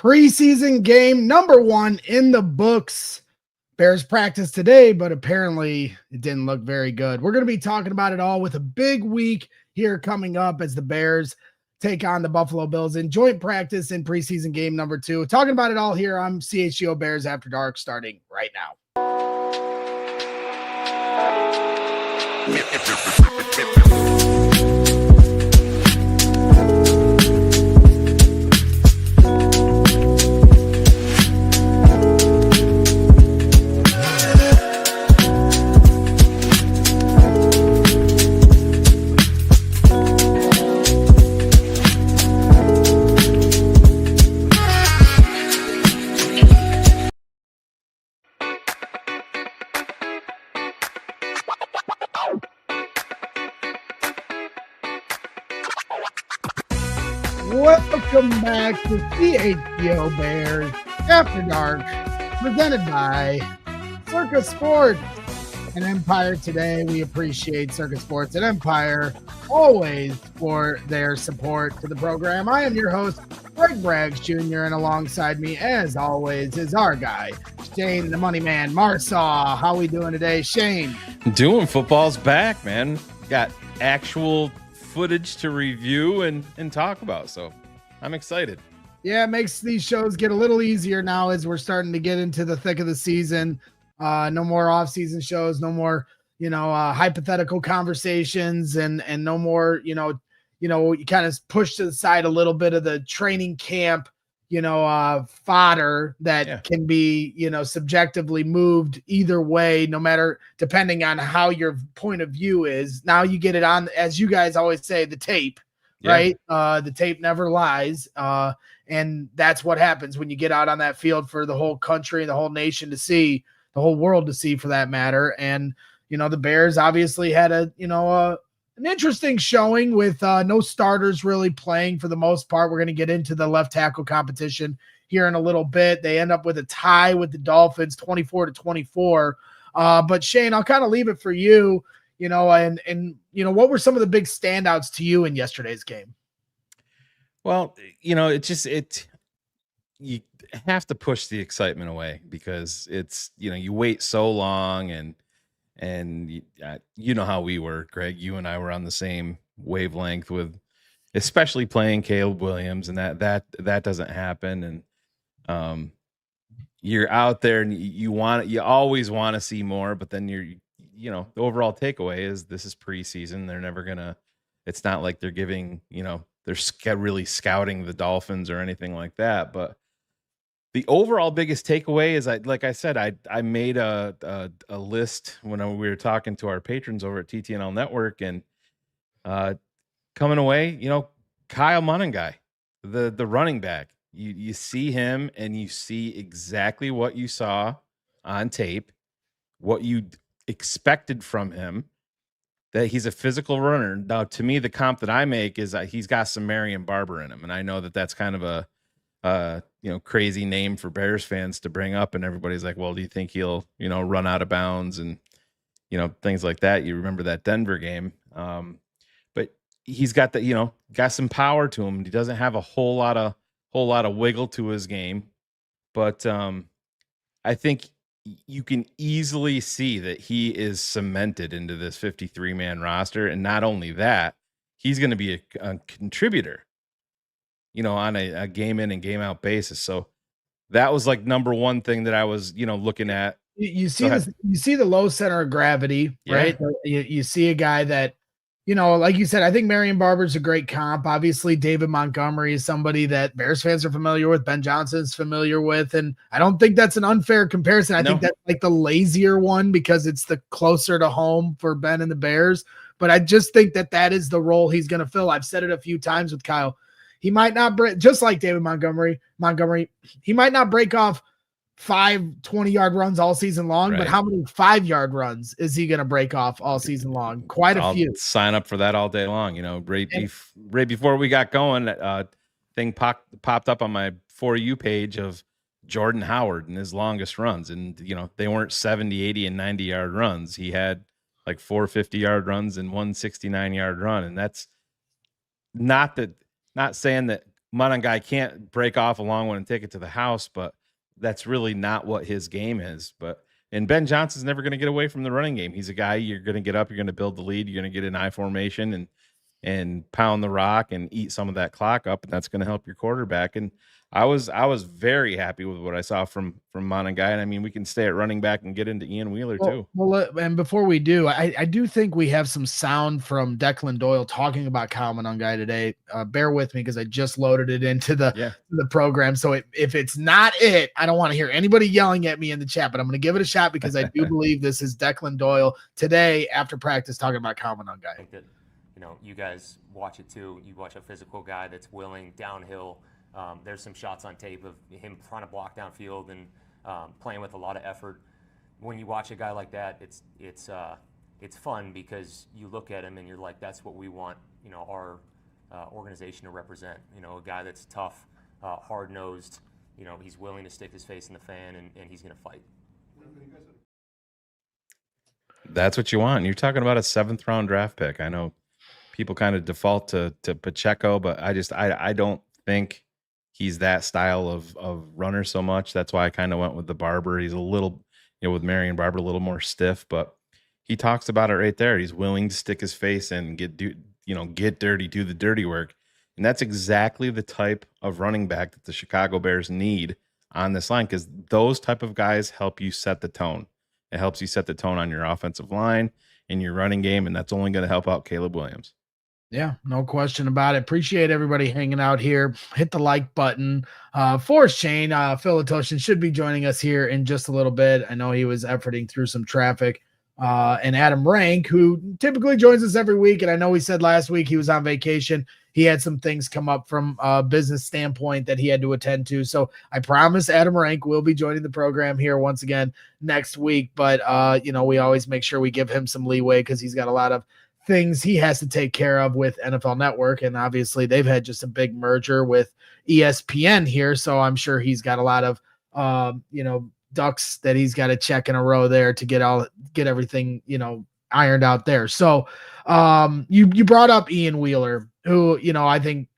Preseason game number 1 in the books. Bears practice today, but apparently it didn't look very good. We're going to be talking about it all with a big week here coming up as the Bears take on the Buffalo Bills in joint practice in preseason game number 2. Talking about it all here on CHGO Bears After Dark starting right now. Welcome back to CHGO Bears After Dark, presented by Circus Sports and Empire. Today, we appreciate Circus Sports and Empire always for their support to the program. I am your host, Greg Braggs Jr., and alongside me, as always, is our guy, Shayne, the money man, Marsaw. How we doing today, Shayne? Doing. Football's back, man. Got actual footage to review and talk about, so I'm excited. Yeah, it makes these shows get a little easier now as we're starting to get into the thick of the season. No more off-season shows, no more, hypothetical conversations, and no more, you kind of push to the side a little bit of the training camp, fodder that can be, subjectively moved either way, no matter, depending on how your point of view is. Now you get it on, as you guys always say, the tape. Right. The tape never lies. And that's what happens when you get out on that field for the whole country and the whole nation to see, the whole world to see for that matter. And, the Bears obviously had an interesting showing with no starters really playing for the most part. We're going to get into the left tackle competition here in a little bit. They end up with a tie with the Dolphins, 24-24. But Shayne, I'll kind of leave it for you. What were some of the big standouts to you in yesterday's game? Well, you have to push the excitement away because it's, you wait so long and you know how we were, Greg. You and I were on the same wavelength with, especially playing Caleb Williams, and that doesn't happen. And you're out there and you always want to see more, but then the overall takeaway is this is preseason. They're never gonna. It's not like they're giving, they're really scouting the Dolphins or anything like that. But the overall biggest takeaway is, I made a list when we were talking to our patrons over at TTNL Network, and coming away, Kyle Monangai, the running back. You see him and you see exactly what you saw on tape, what you expected from him, that he's a physical runner. Now, to me, the comp that I make is that he's got some Marion Barber in him, and I know that that's kind of a crazy name for Bears fans to bring up, and everybody's like, well, do you think he'll run out of bounds and things like that? You remember that Denver game, but he's got that got some power to him. He doesn't have a whole lot of wiggle to his game, but I think you can easily see that he is cemented into this 53-man roster. And not only that, he's going to be a contributor, on a game in and game out basis. So that was like number one thing that I was, looking at. You see the low center of gravity, right? You see a guy that, like you said, I think Marion Barber's a great comp. Obviously, David Montgomery is somebody that Bears fans are familiar with. Ben Johnson's familiar with. And I don't think that's an unfair comparison. I think that's like the lazier one because it's the closer to home for Ben and the Bears. But I just think that is the role he's going to fill. I've said it a few times with Kyle. He might not break, just like David Montgomery, he might not break off 5 20-yard runs all season long, but how many 5-yard runs is he going to break off all season long? Quite a few. Sign up for that all day long. Right before we got going, thing popped up on my For You page of Jordan Howard and his longest runs. And, they weren't 70, 80, and 90-yard runs. He had like 4 50-yard runs and one 69-yard run. And that's not saying that Monangai can't break off a long one and take it to the house, but that's really not what his game is. And Ben Johnson's never going to get away from the running game. He's a guy you're going to get up, you're going to build the lead, you're going to get an I formation and pound the rock and eat some of that clock up, and that's going to help your quarterback. And I was very happy with what I saw from Monangai. And I mean, we can stay at running back and get into Ian Wheeler too. Well, and before we do, I do think we have some sound from Declan Doyle talking about Kyle Monangai today. Bear with me because I just loaded it into the program. So if it's not it, I don't want to hear anybody yelling at me in the chat, but I'm going to give it a shot because I do believe this is Declan Doyle today after practice talking about Kyle Monangai. I think that, you guys watch it too. You watch a physical guy that's willing downhill. There's some shots on tape of him trying to block downfield and playing with a lot of effort. When you watch a guy like that, it's fun because you look at him and you're like, that's what we want, our organization to represent. A guy that's tough, hard-nosed. He's willing to stick his face in the fan and he's going to fight. That's what you want. And you're talking about a 7th round draft pick. I know people kind of default to Pacheco, but I don't think he's that style of runner so much. That's why I kind of went with the Barber. He's a little, with Marion Barber, a little more stiff, but he talks about it right there. He's willing to stick his face in and get dirty, do the dirty work. And that's exactly the type of running back that the Chicago Bears need on this line, because those type of guys help you set the tone. It helps you set the tone on your offensive line and your running game, and that's only going to help out Caleb Williams. Yeah, no question about it. Appreciate everybody hanging out here. Hit the like button. For Shayne, Phil Ottochian should be joining us here in just a little bit. I know he was efforting through some traffic. And Adam Rank, who typically joins us every week, and I know he said last week he was on vacation. He had some things come up from a business standpoint that he had to attend to. So I promise Adam Rank will be joining the program here once again next week. But, we always make sure we give him some leeway because he's got a lot of things he has to take care of with NFL Network. And obviously they've had just a big merger with ESPN here. So I'm sure he's got a lot of, ducks that he's got to check in a row there to get everything, ironed out there. So you brought up Ian Wheeler, who, I think,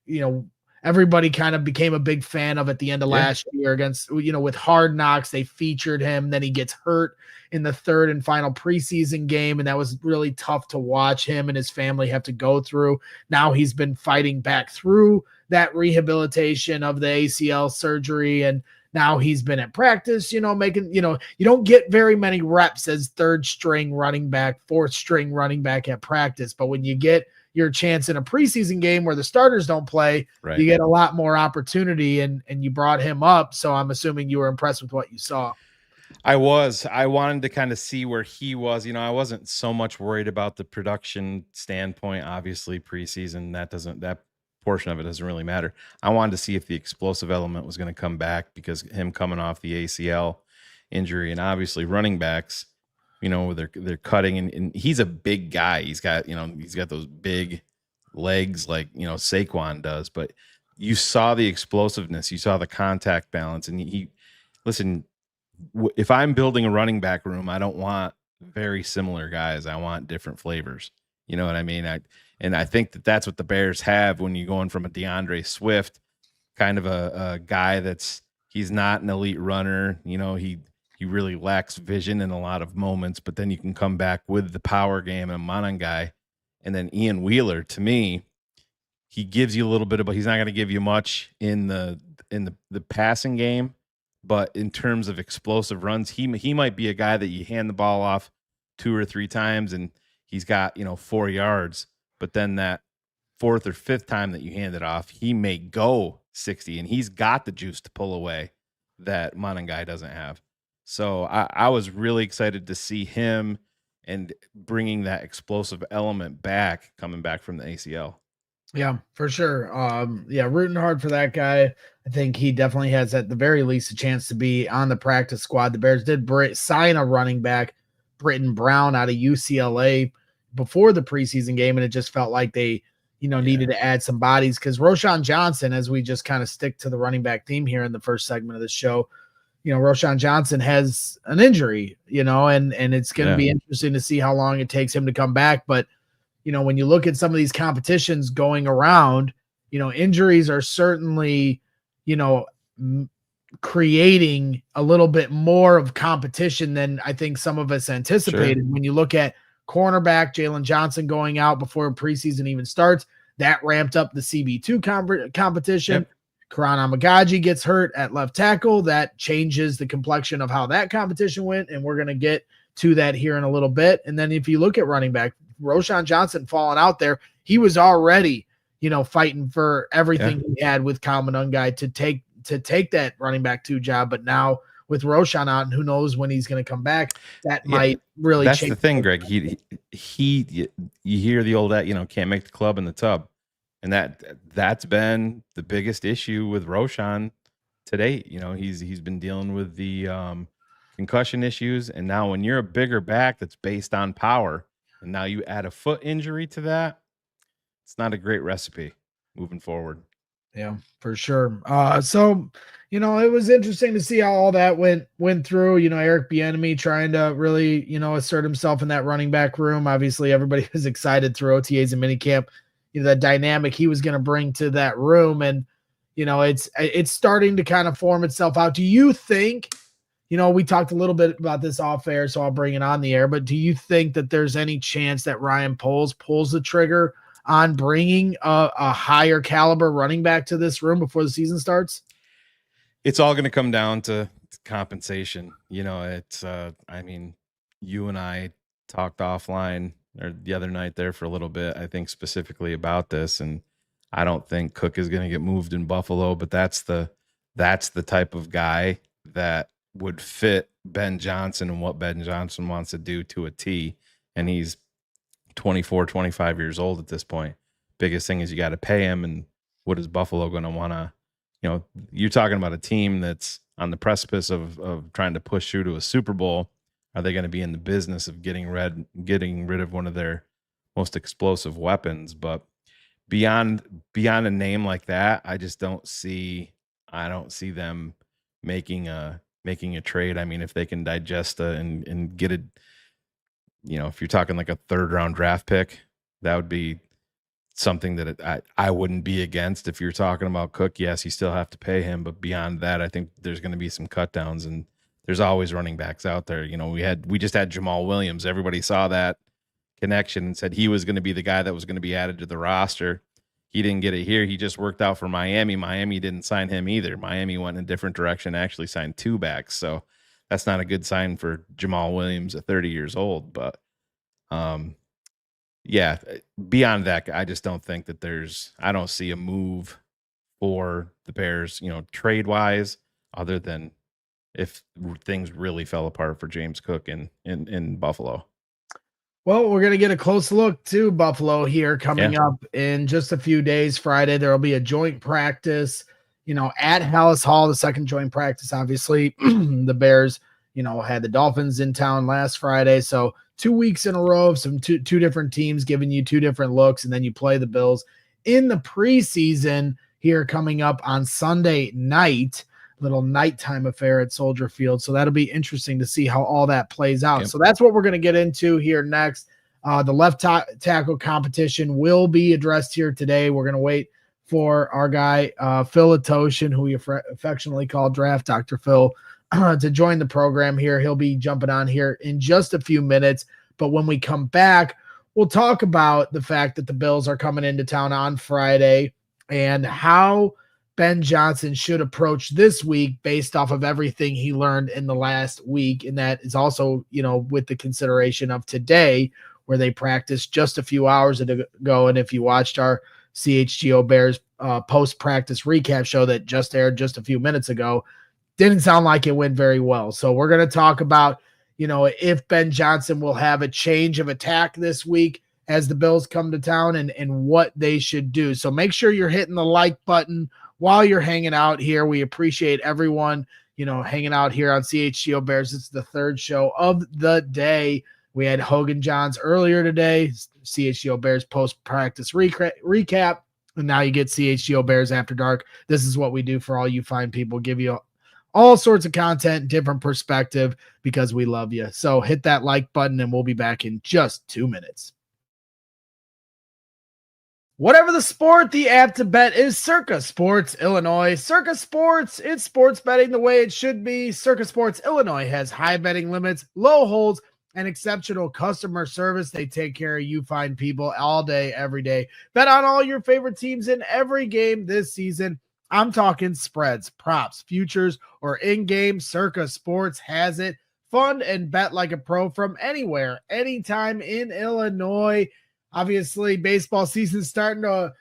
everybody kind of became a big fan of at the end of last year against, with Hard Knocks. They featured him. Then he gets hurt in the 3rd and final preseason game. And that was really tough to watch him and his family have to go through. Now he's been fighting back through that rehabilitation of the ACL surgery. And now he's been at practice, making, you don't get very many reps as 3rd string running back, 4th string running back at practice. But when you get your chance in a preseason game where the starters don't play, right, you get a lot more opportunity, and you brought him up. So I'm assuming you were impressed with what you saw. I wanted to kind of see where he was. I wasn't so much worried about the production standpoint. Obviously preseason, that portion of it doesn't really matter. I wanted to see if the explosive element was going to come back, because him coming off the ACL injury, and obviously running backs, they're cutting, and he's a big guy. He's got those big legs like, Saquon does, but you saw the explosiveness, you saw the contact balance. And if I'm building a running back room, I don't want very similar guys. I want different flavors. You know what I mean? I think that's what the Bears have when you're going from a DeAndre Swift, kind of a guy he's not an elite runner. He really lacks vision in a lot of moments, but then you can come back with the power game and Monangai. And then Ian Wheeler, to me, he gives you a little bit, but he's not going to give you much in the passing game. But in terms of explosive runs, he might be a guy that you hand the ball off 2 or 3 times and he's got, 4 yards. But then that 4th or 5th time that you hand it off, he may go 60, and he's got the juice to pull away that Monangai doesn't have. So I was really excited to see him and bringing that explosive element back, coming back from the ACL. Yeah, for sure. Rooting hard for that guy. I think he definitely has, at the very least, a chance to be on the practice squad. The Bears did sign a running back, Britton Brown, out of UCLA before the preseason game, and it just felt like they, needed to add some bodies, because Roschon Johnson, as we just kind of stick to the running back theme here in the first segment of the show, Roschon Johnson has an injury, and it's going to be interesting to see how long it takes him to come back. But, when you look at some of these competitions going around, injuries are certainly, creating a little bit more of competition than I think some of us anticipated. Sure. When you look at cornerback Jalen Johnson going out before preseason even starts, that ramped up the CB2 competition. Yep. Karan Amagaji gets hurt at left tackle. That changes the complexion of how that competition went, and we're going to get to that here in a little bit. And then if you look at running back, Roschon Johnson falling out there, he was already, fighting for everything he had with Kyle Monungai to take that running back 2 job. But now with Roschon out, and who knows when he's going to come back, that might really change. That's the thing, Greg. You hear the old can't make the club in the tub. And that's been the biggest issue with Roschon to date. He's been dealing with the concussion issues, and now when you're a bigger back that's based on power, and now you add a foot injury to that, it's not a great recipe moving forward. Yeah, for sure. So it was interesting to see how all that went through. Eric Bieniemy trying to really assert himself in that running back room. Obviously, everybody was excited through OTAs and minicamp. The dynamic he was going to bring to that room. And, it's starting to kind of form itself out. Do you think, we talked a little bit about this off air, so I'll bring it on the air, but do you think that there's any chance that Ryan Poles pulls the trigger on bringing a higher caliber running back to this room before the season starts? It's all going to come down to compensation. You and I talked offline or the other night there for a little bit, I think specifically about this. And I don't think Cook is going to get moved in Buffalo, but that's the type of guy that would fit Ben Johnson and what Ben Johnson wants to do to a T. And he's 24, 25 years old at this point. Biggest thing is you got to pay him. And what is Buffalo going to want to, you're talking about a team that's on the precipice of trying to push through to a Super Bowl. Are they going to be in the business of getting rid of one of their most explosive weapons? But beyond a name like that, I just don't see them making a trade. I mean, if they can digest and get it, if you're talking like a 3rd round draft pick, that would be something that I wouldn't be against. If you're talking about Cook, yes, you still have to pay him, but beyond that, I think there's going to be some cut downs, and there's always running backs out there. We just had Jamal Williams. Everybody saw that connection and said he was going to be the guy that was going to be added to the roster. He didn't get it here. He just worked out for Miami. Miami didn't sign him either. Miami went in a different direction, actually signed 2 backs. So that's not a good sign for Jamal Williams at 30 years old. But beyond that, I just don't think that I don't see a move for the Bears, trade wise, other than if things really fell apart for James Cook in Buffalo. Well, we're going to get a close look to Buffalo here coming up in just a few days. Friday, there will be a joint practice, at Hallis Hall, the second joint practice. Obviously, the Bears, had the Dolphins in town last Friday. So 2 weeks in a row of some two different teams giving you 2 different looks, and then you play the Bills in the preseason here coming up on Sunday night. Little nighttime affair at Soldier Field. So that'll be interesting to see how all that plays out. Yep. So that's what we're going to get into here next. The left tackle competition will be addressed here today. We're going to wait for our guy, Phil Ottochian, who we affectionately call Draft Dr. Phil, to join the program here. He'll be jumping on here in just a few minutes. But when we come back, we'll talk about the fact that the Bills are coming into town on Friday and how Ben Johnson should approach this week based off of everything he learned in the last week. And that is also, with the consideration of today, where they practiced just a few hours ago. And if you watched our CHGO Bears post-practice recap show that just aired just a few minutes ago, didn't sound like it went very well. So we're going to talk about, if Ben Johnson will have a change of attack this week as the Bills come to town and what they should do. So make sure you're hitting the like button while you're hanging out here. We appreciate everyone, hanging out here on CHGO Bears. It's the 3rd show of the day. We had Hogan Johns earlier today, CHGO Bears post-practice recap, and now you get CHGO Bears After Dark. This is what we do for all you fine people, give you all sorts of content, different perspective, because we love you. So hit that like button, and we'll be back in just 2 minutes. Whatever the sport, the app to bet is Circa Sports Illinois. Circa Sports, it's sports betting the way it should be. Circa Sports Illinois has high betting limits, low holds, and exceptional customer service. They take care of you fine people all day, every day. Bet on all your favorite teams in every game this season. I'm talking spreads, props, futures, or in-game. Circa Sports has it. Fund and bet like a pro from anywhere, anytime in Illinois. Obviously, baseball season is starting to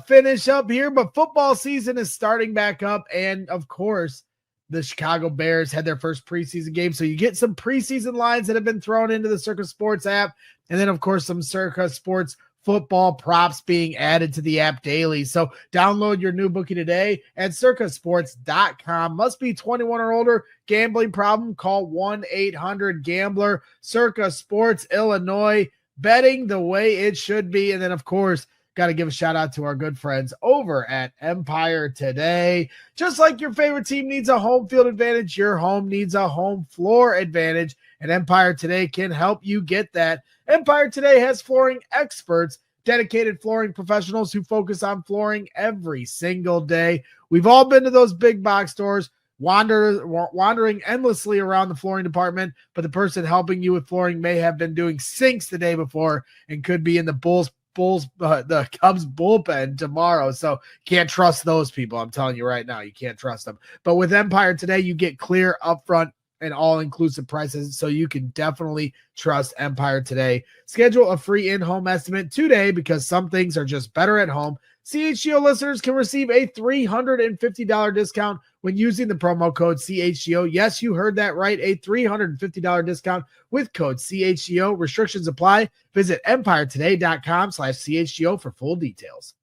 finish up here, but football season is starting back up. And, of course, the Chicago Bears had their first preseason game. So you get some preseason lines that have been thrown into the Circa Sports app. And then, of course, some Circa Sports football props being added to the app daily. So download your new bookie today at circasports.com. Must be 21 or older. Gambling problem? Call 1-800-GAMBLER. Circa Sports Illinois. Betting the way it should be. And then, of course, got to give a shout out to our good friends over at Empire Today. Just like your favorite team needs a home field advantage, your home needs a home floor advantage. And Empire Today can help you get that. Empire Today has flooring experts, dedicated flooring professionals who focus on flooring every single day. We've all been to those big box stores, wandering endlessly around the flooring department, but the person helping you with flooring may have been doing sinks the day before and could be in the the Cubs bullpen tomorrow. So can't trust those people. I'm telling you right now, you can't trust them. But with Empire Today, you get clear, upfront, and all-inclusive prices, so you can definitely trust Empire Today. Schedule a free in-home estimate today because some things are just better at home. CHGO listeners can receive a $350 discount when using the promo code CHGO. Yes, you heard that right, a $350 discount with code CHGO. Restrictions apply. Visit empiretoday.com/CHGO for full details.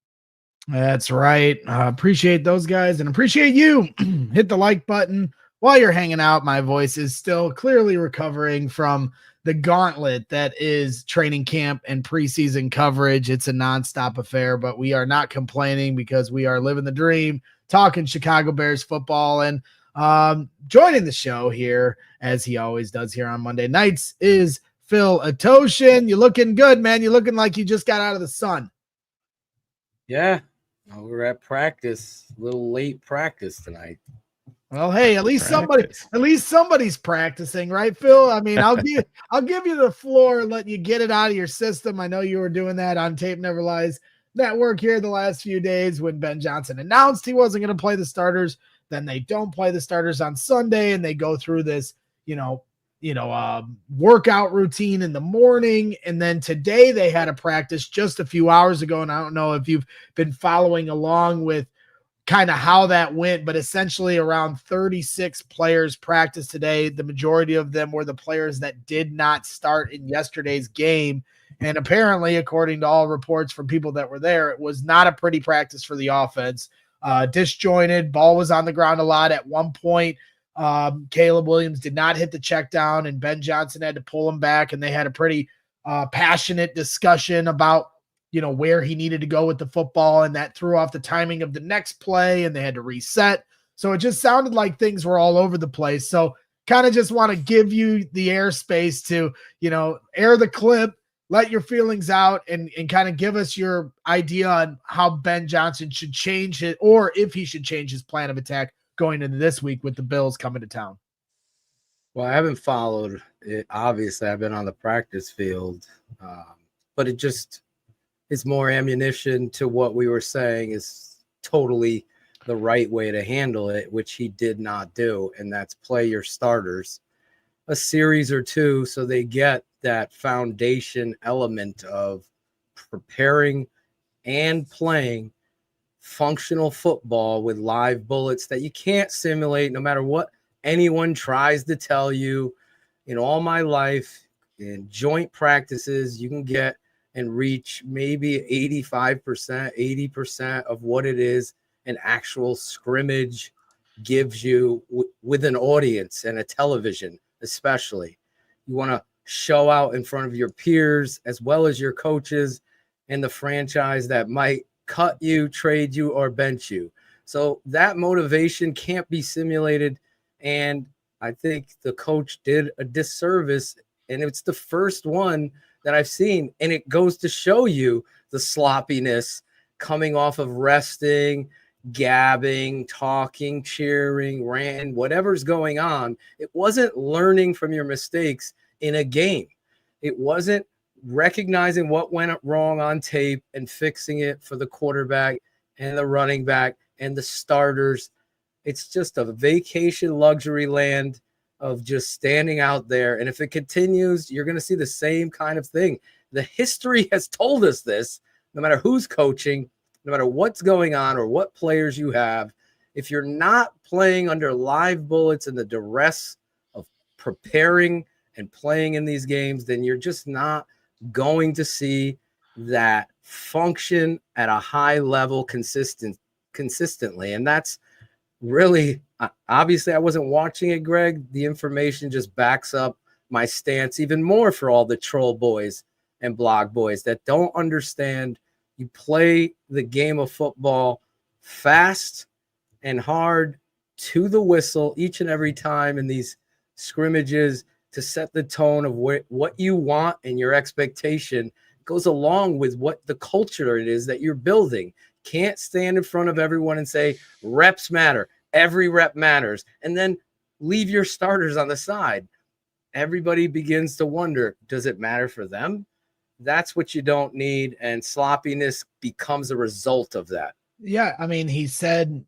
That's right. Appreciate those guys and appreciate you. Hit the like button. While you're hanging out, my voice is still clearly recovering from the gauntlet that is training camp and preseason coverage. It's a nonstop affair, but we are not complaining because we are living the dream, talking Chicago Bears football. And joining the show here, as he always does here on Monday nights, is Phil Ottochian. You looking good, man. You looking like you just got out of the sun. Yeah, we're at practice, a little late practice tonight. Well, hey, at least somebody's practicing, right, Phil? I mean, I'll give you the floor and let you get it out of your system. I know you were doing that on Tape Never Lies Network here the last few days when Ben Johnson announced he wasn't going to play the starters. Then they don't play the starters on Sunday, and they go through this, workout routine in the morning. And then today they had a practice just a few hours ago, and I don't know if you've been following along with kind of how that went, but essentially around 36 players practiced today. The majority of them were the players that did not start in yesterday's game. And apparently, according to all reports from people that were there, it was not a pretty practice for the offense. Disjointed, ball was on the ground a lot. At one point, Caleb Williams did not hit the check down, and Ben Johnson had to pull him back, and they had a pretty passionate discussion about where he needed to go with the football, and that threw off the timing of the next play, and they had to reset. So it just sounded like things were all over the place. So kind of just want to give you the airspace to, air the clip, let your feelings out, and kind of give us your idea on how Ben Johnson should change it, or if he should change his plan of attack going into this week with the Bills coming to town. Well, I haven't followed it. Obviously, I've been on the practice field, but it's more ammunition to what we were saying is totally the right way to handle it, which he did not do, and that's play your starters a series or two so they get that foundation element of preparing and playing functional football with live bullets that you can't simulate no matter what anyone tries to tell you. In all my life, in joint practices, you can get and reach maybe 85%, 80% of what it is an actual scrimmage gives you with an audience and a television, especially. You want to show out in front of your peers as well as your coaches and the franchise that might cut you, trade you, or bench you. So that motivation can't be simulated. And I think the coach did a disservice, and it's the first one that I've seen, and it goes to show you the sloppiness coming off of resting, gabbing, talking, cheering, ranting, whatever's going on. It wasn't learning from your mistakes in a game. It wasn't recognizing what went wrong on tape and fixing it for the quarterback and the running back and the starters. It's just a vacation luxury land of just standing out there. And if it continues, you're going to see the same kind of thing. The history has told us this, no matter who's coaching, no matter what's going on or what players you have. If you're not playing under live bullets and the duress of preparing and playing in these games, then you're just not going to see that function at a high level consistently. And that's really, obviously I wasn't watching it, Greg. The information just backs up my stance even more for all the troll boys and blog boys that don't understand. You play the game of football fast and hard to the whistle each and every time in these scrimmages to set the tone of what you want, and your expectation goes along with what the culture it is that you're building. Can't stand in front of everyone and say reps matter. Every rep matters. And then leave your starters on the side. Everybody begins to wonder, does it matter for them? That's what you don't need. And sloppiness becomes a result of that. Yeah, I mean, he said,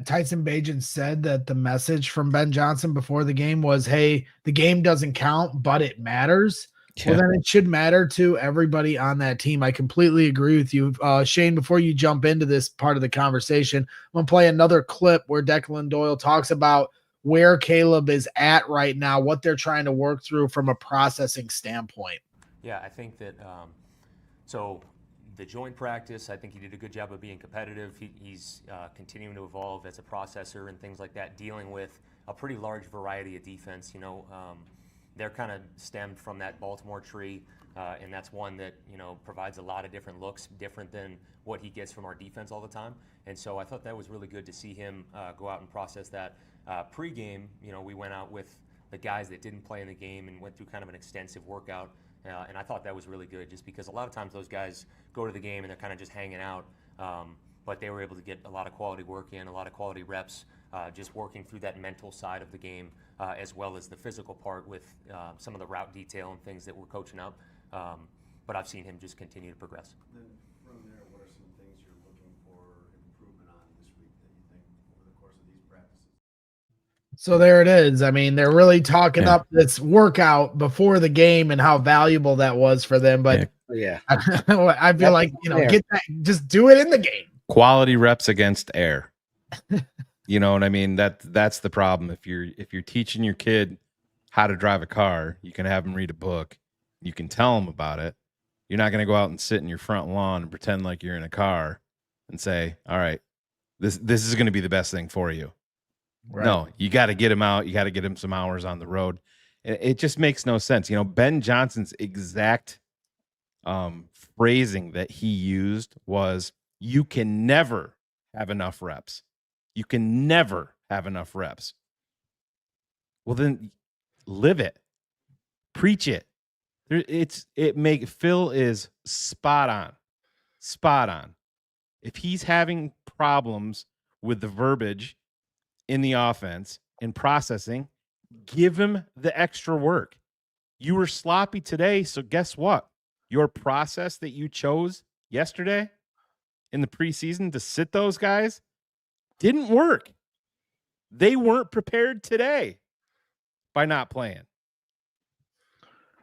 Tyson Bagent said that the message from Ben Johnson before the game was, hey, the game doesn't count, but it matters. Yeah. Well, then it should matter to everybody on that team. I completely agree with you. Shayne, before you jump into this part of the conversation, I'm going to play another clip where Declan Doyle talks about where Caleb is at right now, what they're trying to work through from a processing standpoint. Yeah, I think that so the joint practice, I think he did a good job of being competitive. He's continuing to evolve as a processor and things like that, dealing with a pretty large variety of defense. They're kind of stemmed from that Baltimore tree, and that's one that provides a lot of different looks, different than what he gets from our defense all the time. And so I thought that was really good to see him go out and process that. Pre-game, we went out with the guys that didn't play in the game and went through kind of an extensive workout. And I thought that was really good, just because a lot of times those guys go to the game and they're kind of just hanging out, but they were able to get a lot of quality work in, a lot of quality reps, just working through that mental side of the game, as well as the physical part with some of the route detail and things that we're coaching up. But I've seen him just continue to progress. Then from there, what are some things you're looking for improvement on this week that you think over the course of these practices? So there it is. I mean, they're really talking up this workout before the game and how valuable that was for them. But yeah, I feel like, get that, just do it in the game. Quality reps against air. You know what I mean? That's the problem. If you're teaching your kid how to drive a car, you can have them read a book. You can tell them about it. You're not going to go out and sit in your front lawn and pretend like you're in a car and say, all right, this is going to be the best thing for you. Right. No, you got to get him out. You got to get him some hours on the road. It just makes no sense. Ben Johnson's exact phrasing that he used was, you can never have enough reps. You can never have enough reps. Well, then live it. Preach it. Phil is spot on. Spot on. If he's having problems with the verbiage in the offense and processing, give him the extra work. You were sloppy today, so guess what? Your process that you chose yesterday in the preseason to sit those guys didn't work. They weren't prepared today by not playing.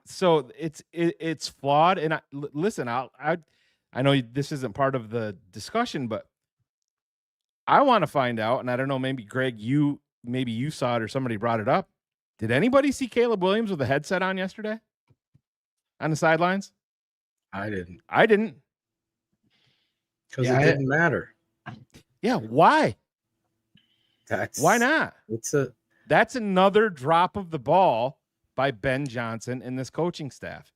So it's flawed. And listen, I know this isn't part of the discussion, but I want to find out, and I don't know, maybe Greg, you saw it or somebody brought it up. Did anybody see Caleb Williams with a headset on yesterday on the sidelines? I didn't. Because it didn't matter. Yeah, why? Why not? That's another drop of the ball by Ben Johnson and this coaching staff.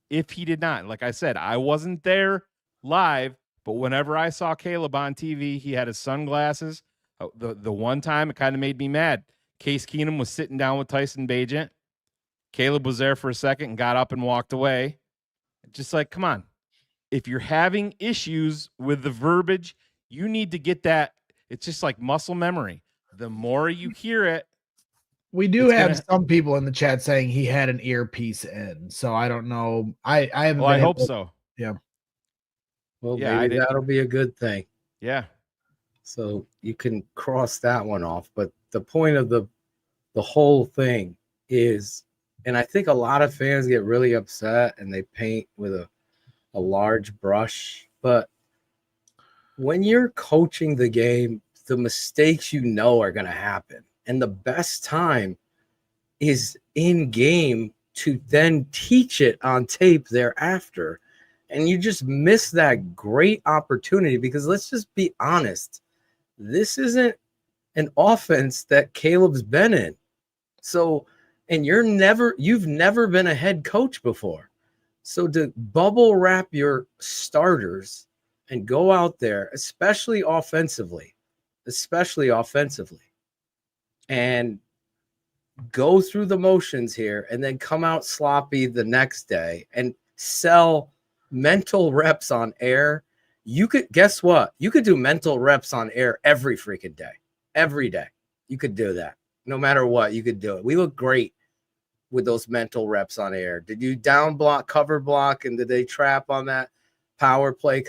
If he did not, like I said, I wasn't there live, but whenever I saw Caleb on TV, he had his sunglasses. The one time it kind of made me mad. Case Keenum was sitting down with Tyson Bagent. Caleb was there for a second and got up and walked away. Just like, come on. if you're having issues with the verbiage, you need to get that. It's just like muscle memory. The more you hear it, we do have some people in the chat saying he had an earpiece in, so I don't know. I haven't. Well, I hope so. Yeah. Well, yeah, maybe that'll be a good thing. Yeah. So you can cross that one off. But the point of the whole thing is, and I think a lot of fans get really upset and they paint with a large brush. But when you're coaching the game, the mistakes are going to happen. And the best time is in game to then teach it on tape thereafter. And you just miss that great opportunity because let's just be honest. This isn't an offense that Caleb's been in. So, and you've never been a head coach before. So to bubble wrap your starters and go out there, especially offensively, and go through the motions here and then come out sloppy the next day and sell mental reps on air. You could, guess what? You could do mental reps on air every freaking day. Every day. You could do that. No matter what, you could do it. We look great with those mental reps on air. Did you down block, cover block, and did they trap on that power play?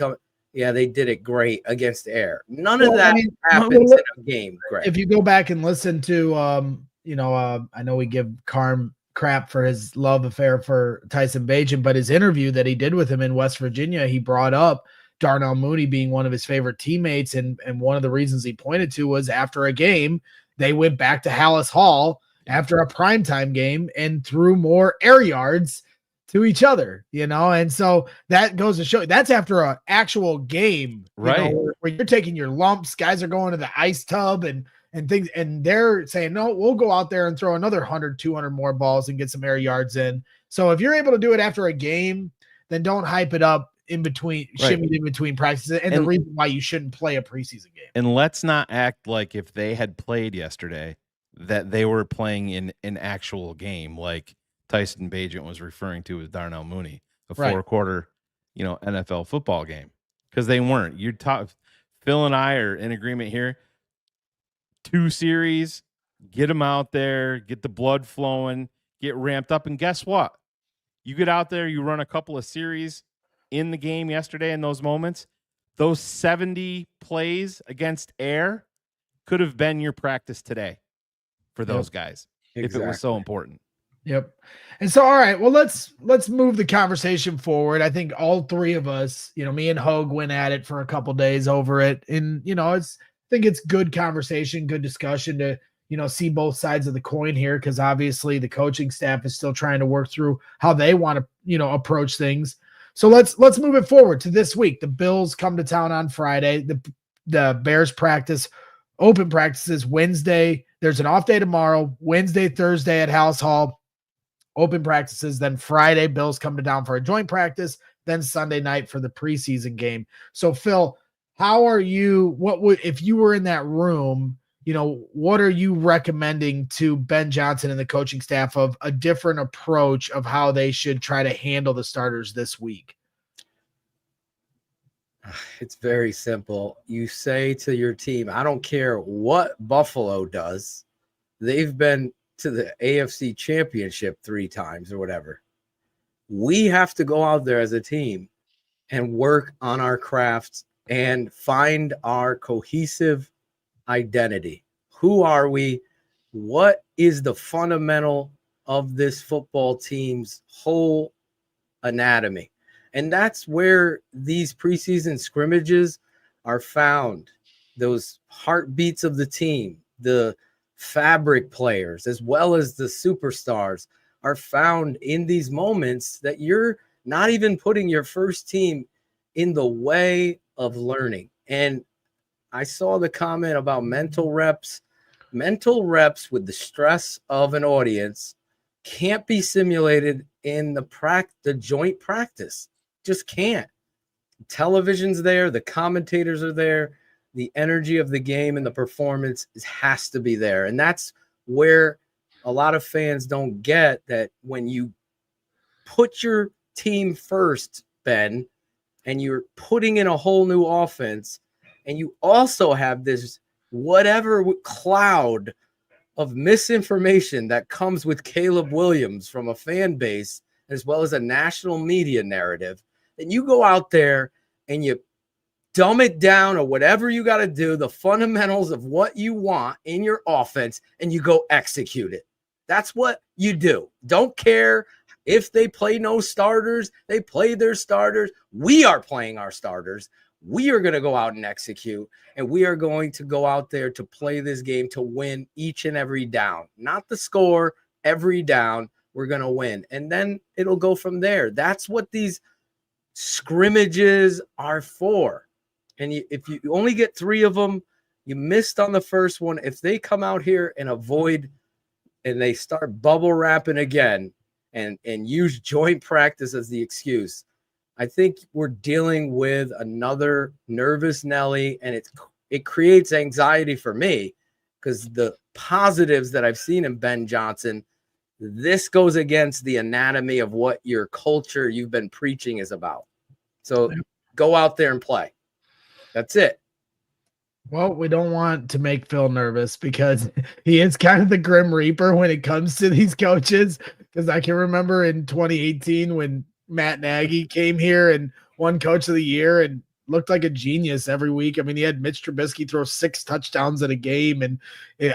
Yeah, they did it great against air. None of that happens in a game, Greg. If you go back and listen to, I know we give Carm crap for his love affair for Tyson Bagent, but his interview that he did with him in West Virginia, he brought up Darnell Mooney being one of his favorite teammates. And one of the reasons he pointed to was after a game, they went back to Hallis Hall after a primetime game and threw more air yards to each other, and so that goes to show that's after an actual game, right? Where you're taking your lumps, guys are going to the ice tub and things, and they're saying, no, we'll go out there and throw another 100, 200 more balls and get some air yards in. So if you're able to do it after a game, then don't hype it up in between, shimmy in between practices, and the reason why you shouldn't play a preseason game. And let's not act like if they had played yesterday that they were playing in an actual game like Tyson Bagent was referring to as Darnell Mooney, a 4-quarter, NFL football game, because they weren't. Phil and I are in agreement here. 2 series, get them out there, get the blood flowing, get ramped up, and guess what? You get out there, you run a couple of series in the game yesterday in those moments. Those 70 plays against air could have been your practice today for those guys if it was so important. Yep. And so, all right, well, let's move the conversation forward. I think all three of us, me and Hogue went at it for a couple days over it. And, I think it's good conversation, good discussion to, see both sides of the coin here. Cause obviously the coaching staff is still trying to work through how they want to, approach things. So let's move it forward to this week. The Bills come to town on Friday. The Bears open practices Wednesday. There's an off day tomorrow, Wednesday, Thursday at Hallis Hall. Open practices, then Friday, Bills come to down for a joint practice, then Sunday night for the preseason game. So, Phil, if you were in that room, what are you recommending to Ben Johnson and the coaching staff of a different approach of how they should try to handle the starters this week? It's very simple. You say to your team, I don't care what Buffalo does. They've been to the AFC Championship 3 times or whatever. We have to go out there as a team and work on our craft and find our cohesive identity. Who are we? What is the fundamental of this football team's whole anatomy? And that's where these preseason scrimmages are found. Those heartbeats of the team, the fabric players, as well as the superstars, are found in these moments that you're not even putting your first team in the way of learning. And I saw the comment about mental reps. Mental reps with the stress of an audience can't be simulated in the joint practice. Just can't. Television's there, the commentators are there, the energy of the game and the performance has to be there. And that's where a lot of fans don't get that when you put your team first, Ben, and you're putting in a whole new offense, and you also have this whatever cloud of misinformation that comes with Caleb Williams from a fan base, as well as a national media narrative, and you go out there and you dumb it down or whatever you got to do, the fundamentals of what you want in your offense, and you go execute it. That's what you do. Don't care if they play no starters, they play their starters. We are playing our starters. We are going to go out and execute, and we are going to go out there to play this game to win each and every down, not the score, every down. We're going to win, and then it'll go from there. That's what these scrimmages are for. And if you only get 3 of them, you missed on the first one. If they come out here and avoid and they start bubble wrapping again and use joint practice as the excuse, I think we're dealing with another nervous Nelly, and it creates anxiety for me because the positives that I've seen in Ben Johnson, this goes against the anatomy of what your culture you've been preaching is about. So go out there and play. That's it. Well, we don't want to make Phil nervous because he is kind of the Grim Reaper when it comes to these coaches. Because I can remember in 2018 when Matt Nagy came here and won Coach of the Year and looked like a genius every week. I mean, he had Mitch Trubisky throw 6 touchdowns in a game, and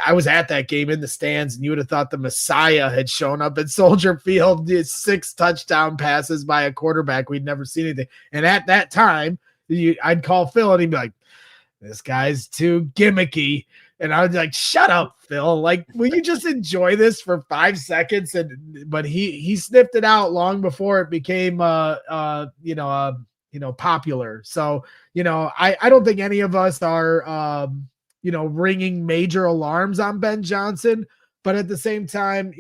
I was at that game in the stands, and you would have thought the Messiah had shown up at Soldier Field. Did 6 touchdown passes by a quarterback we'd never seen anything. And at that time, I'd call Phil, and he'd be like, "This guy's too gimmicky." And I was like, "Shut up, Phil. Like, will you just enjoy this for 5 seconds?" But he sniffed it out long before it became popular. So, I don't think any of us are ringing major alarms on Ben Johnson, but at the same time,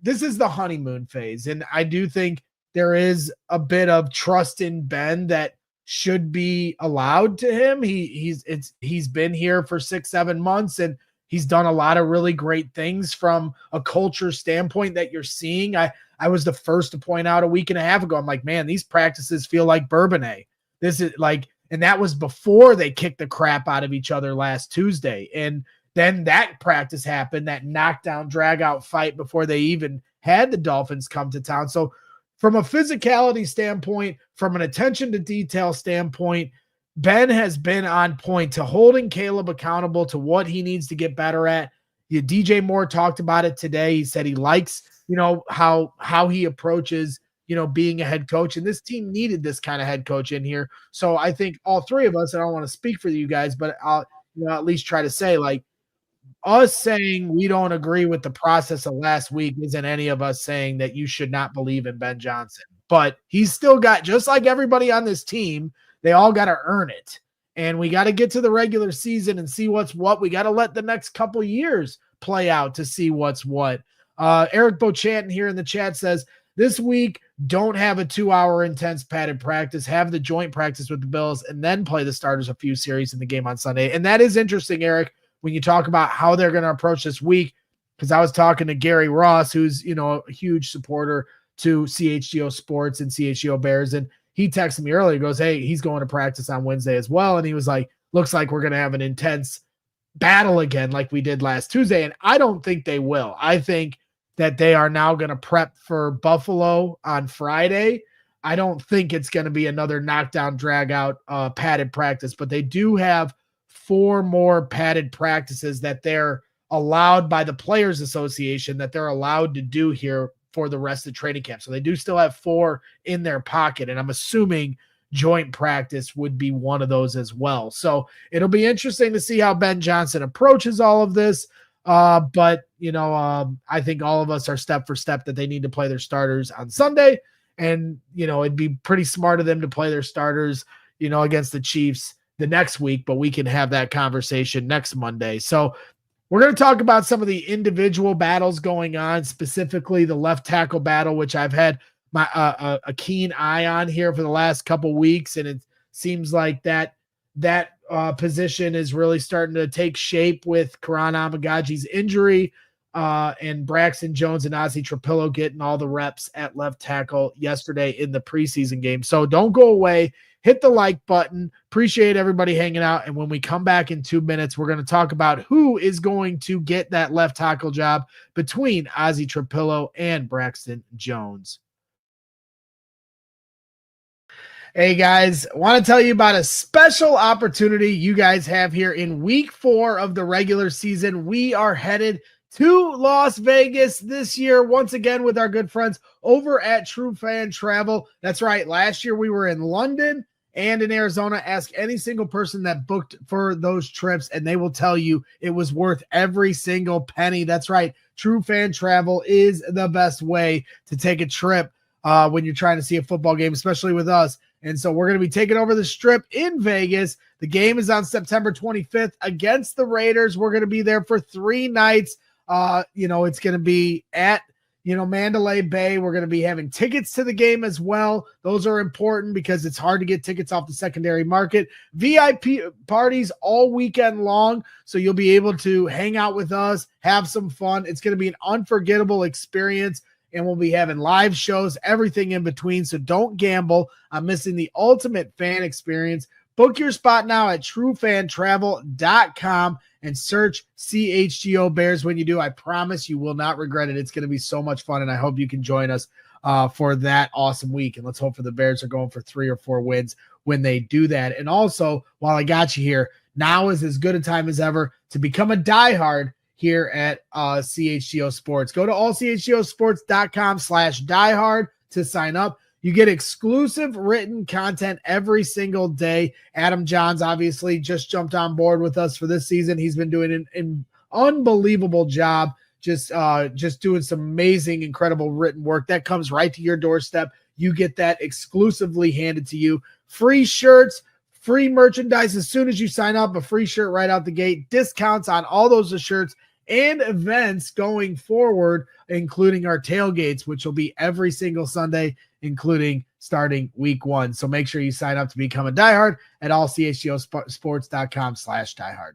this is the honeymoon phase, and I do think there is a bit of trust in Ben that should be allowed to him. He's been here for 6-7 months, and he's done a lot of really great things from a culture standpoint that you're seeing. I was the first to point out a week and a half ago. I'm like, man, these practices feel like Bourbonnais. This is like, and that was before they kicked the crap out of each other last Tuesday. And then that practice happened, that knockdown drag out fight before they even had the Dolphins come to town. So from a physicality standpoint, from an attention to detail standpoint, Ben has been on point to holding Caleb accountable to what he needs to get better at. DJ Moore talked about it today. He said he likes, how he approaches, being a head coach, and this team needed this kind of head coach in here. So I think all 3 of us, and I don't want to speak for you guys, but I'll, at least try to say, like, us saying we don't agree with the process of last week isn't any of us saying that you should not believe in Ben Johnson. But he's still got, just like everybody on this team, they all got to earn it. And we got to get to the regular season and see what's what. We got to let the next couple years play out to see what's what. Eric Beauchamp here in the chat says, this week, don't have a 2-hour intense padded practice. Have the joint practice with the Bills and then play the starters a few series in the game on Sunday. And that is interesting, Eric, when you talk about how they're going to approach this week, because I was talking to Gary Ross, who's, a huge supporter to CHGO Sports and CHGO Bears, and he texted me earlier, goes, hey, he's going to practice on Wednesday as well, and he was like, looks like we're going to have an intense battle again like we did last Tuesday, and I don't think they will. I think that they are now going to prep for Buffalo on Friday. I don't think it's going to be another knockdown, drag-out padded practice, but they do have 4 more padded practices that they're allowed by the Players Association that they're allowed to do here for the rest of training camp. So they do still have 4 in their pocket, and I'm assuming joint practice would be one of those as well. So it'll be interesting to see how Ben Johnson approaches all of this. But I think all of us are step for step that they need to play their starters on Sunday. And, it'd be pretty smart of them to play their starters, against the Chiefs the next week, but we can have that conversation next Monday. So we're going to talk about some of the individual battles going on, specifically the left tackle battle, which I've had my a keen eye on here for the last couple weeks. And it seems like that position is really starting to take shape with Karan Amagaji's injury. and Braxton Jones and Ozzy Trapilo getting all the reps at left tackle yesterday in the preseason game. So don't go away. Hit the like button. Appreciate everybody hanging out. And when we come back in 2 minutes, we're going to talk about who is going to get that left tackle job between Ozzy Trapilo and Braxton Jones. Hey guys, I want to tell you about a special opportunity you guys have here in week 4 of the regular season. We are headed to Las Vegas this year, once again, with our good friends over at True Fan Travel. That's right. Last year we were in London and in Arizona. Ask any single person that booked for those trips, and they will tell you it was worth every single penny. That's right. True Fan Travel is the best way to take a trip when you're trying to see a football game, especially with us. And so we're going to be taking over the Strip in Vegas. The game is on September 25th against the Raiders. We're going to be there for 3 nights. It's going to be at, Mandalay Bay. We're going to be having tickets to the game as well. Those are important because it's hard to get tickets off the secondary market. VIP parties all weekend long. So you'll be able to hang out with us, have some fun. It's going to be an unforgettable experience. And we'll be having live shows, everything in between. So don't gamble on missing the ultimate fan experience. Book your spot now at truefantravel.com and search CHGO Bears when you do. I promise you will not regret it. It's going to be so much fun, and I hope you can join us for that awesome week. And let's hope for the Bears are going for 3 or 4 wins when they do that. And also, while I got you here, now is as good a time as ever to become a diehard here at CHGO Sports. Go to allchgosports.com/diehard to sign up. You get exclusive written content every single day. Adam Johns obviously just jumped on board with us for this season. He's been doing an unbelievable job, just doing some amazing, incredible written work that comes right to your doorstep. You get that exclusively handed to you. Free shirts, free merchandise as soon as you sign up, a free shirt right out the gate, discounts on all those shirts and events going forward, including our tailgates, which will be every single Sunday, including starting week 1. So make sure you sign up to become a diehard at allchgosports.com/diehard.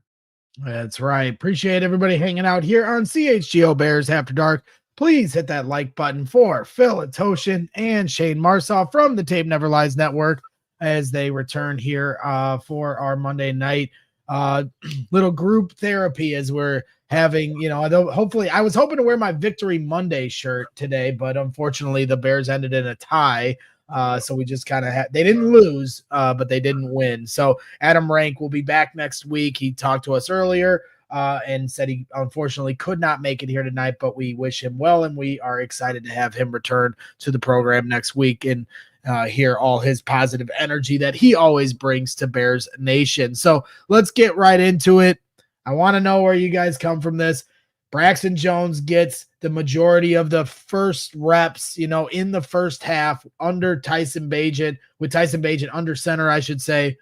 That's right. Appreciate everybody hanging out here on CHGO Bears After Dark. Please hit that like button for Phil Ottochian and Shayne Marsaw from the Tape Never Lies Network as they return here for our Monday night little group therapy as we're having, hopefully I was hoping to wear my Victory Monday shirt today, but unfortunately the Bears ended in a tie. So we just kind of they didn't lose, but they didn't win. So Adam Rank will be back next week. He talked to us earlier and said he unfortunately could not make it here tonight, but we wish him well. And we are excited to have him return to the program next week and hear all his positive energy that he always brings to Bears Nation. So let's get right into it. I want to know where you guys come from this. Braxton Jones gets the majority of the first reps, in the first half under Tyson Bagent, with Tyson Bagent under center, I should say.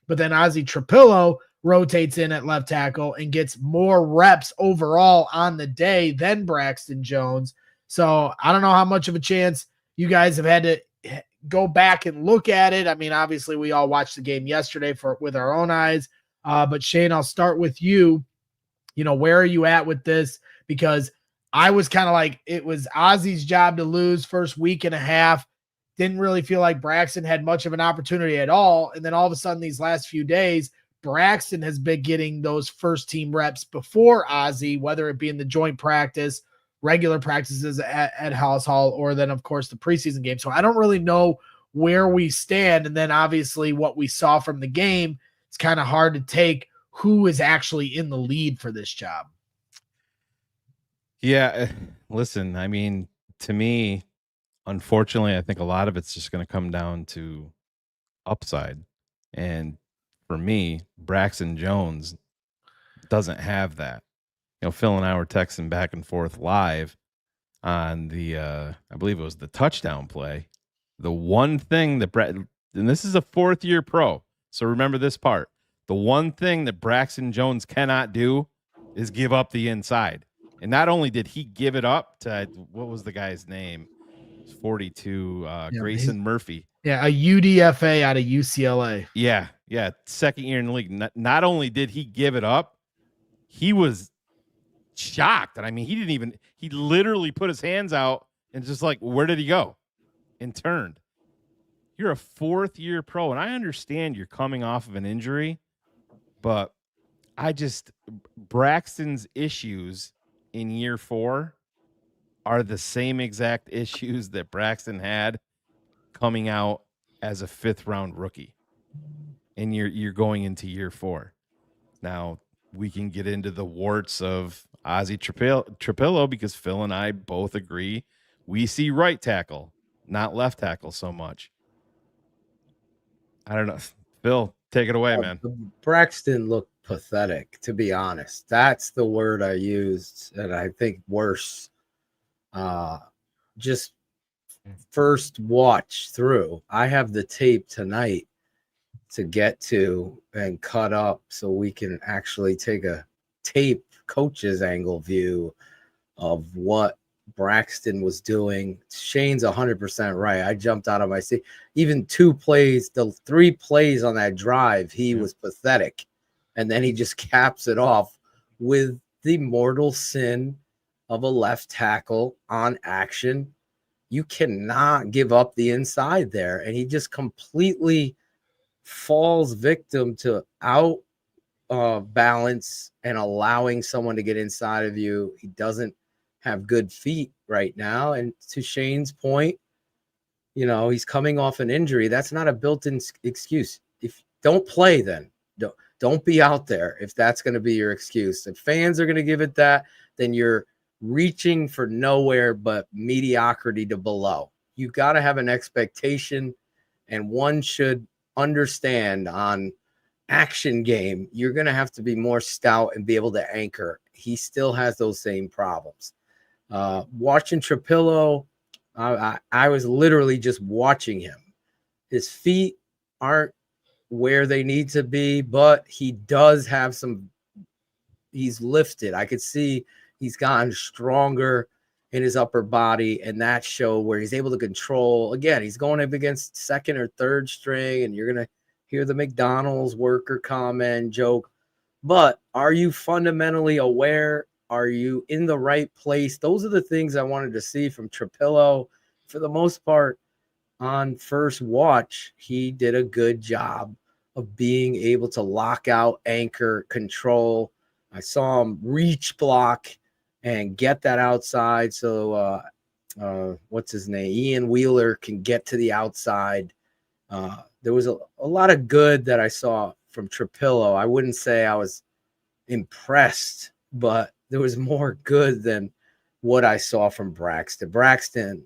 But then Ozzy Trapilo rotates in at left tackle and gets more reps overall on the day than Braxton Jones. So I don't know how much of a chance you guys have had to go back and look at it. I mean, obviously we all watched the game yesterday with our own eyes. But Shayne, I'll start with you. Where are you at with this? Because I was kind of like, it was Ozzy's job to lose first week and a half. Didn't really feel like Braxton had much of an opportunity at all. And then all of a sudden these last few days, Braxton has been getting those first team reps before Ozzy, whether it be in the joint practice, regular practices at House Hall, or then of course the preseason game. So I don't really know where we stand. And then obviously what we saw from the game, it's kind of hard to take who is actually in the lead for this job. Yeah, listen, I mean, to me, unfortunately, I think a lot of it's just going to come down to upside. And for me, Braxton Jones doesn't have that. Phil and I were texting back and forth live on the, I believe it was the touchdown play. The one thing that and this is a 4th-year pro, so remember this part. The one thing that Braxton Jones cannot do is give up the inside. And not only did he give it up to, what was the guy's name? 42, Grayson Murphy. Yeah, a UDFA out of UCLA. Yeah, 2nd year in the league. Not only did he give it up, he was shocked. And I mean, he literally put his hands out and just like, where did he go? And turned. You're a 4th-year pro, and I understand you're coming off of an injury, but Braxton's issues in year 4 are the same exact issues that Braxton had coming out as a 5th-round rookie. And you're going into year 4. Now, we can get into the warts of Ozzy Trapilo because Phil and I both agree we see right tackle, not left tackle so much. I don't know. Phil, take it away, man. Braxton looked pathetic, to be honest. That's the word I used, and I think worse. Just first watch through. I have the tape tonight to get to and cut up so we can actually take a tape coach's angle view of what Braxton was doing. Shayne's 100% right. I jumped out of my seat. Even 2 plays, the 3 plays on that drive, he was pathetic. And then he just caps it off with the mortal sin of a left tackle on action. You cannot give up the inside there. And he just completely falls victim to out balance and allowing someone to get inside of you. He doesn't have good feet right now. And to Shayne's point, he's coming off an injury. That's not a built-in excuse. If don't play, then don't be out there. If that's going to be your excuse, if fans are going to give it that, then you're reaching for nowhere but mediocrity to below. You got to have an expectation, and one should understand on action game, you're going to have to be more stout and be able to anchor. He still has those same problems. Watching Trapilo, I was literally just watching him. His feet aren't where they need to be, but he does have he's lifted. I could see he's gotten stronger in his upper body, and that show where he's able to control. Again, he's going up against 2nd or 3rd string, and you're going to hear the McDonald's worker comment, joke. But are you fundamentally aware? Are you in the right place? Those are the things I wanted to see from Trapilo. For the most part, on first watch, he did a good job of being able to lock out, anchor, control. I saw him reach block and get that outside. So what's his name? Ian Wheeler can get to the outside. There was a lot of good that I saw from Trapilo. I wouldn't say I was impressed, but there was more good than what I saw from Braxton. Braxton,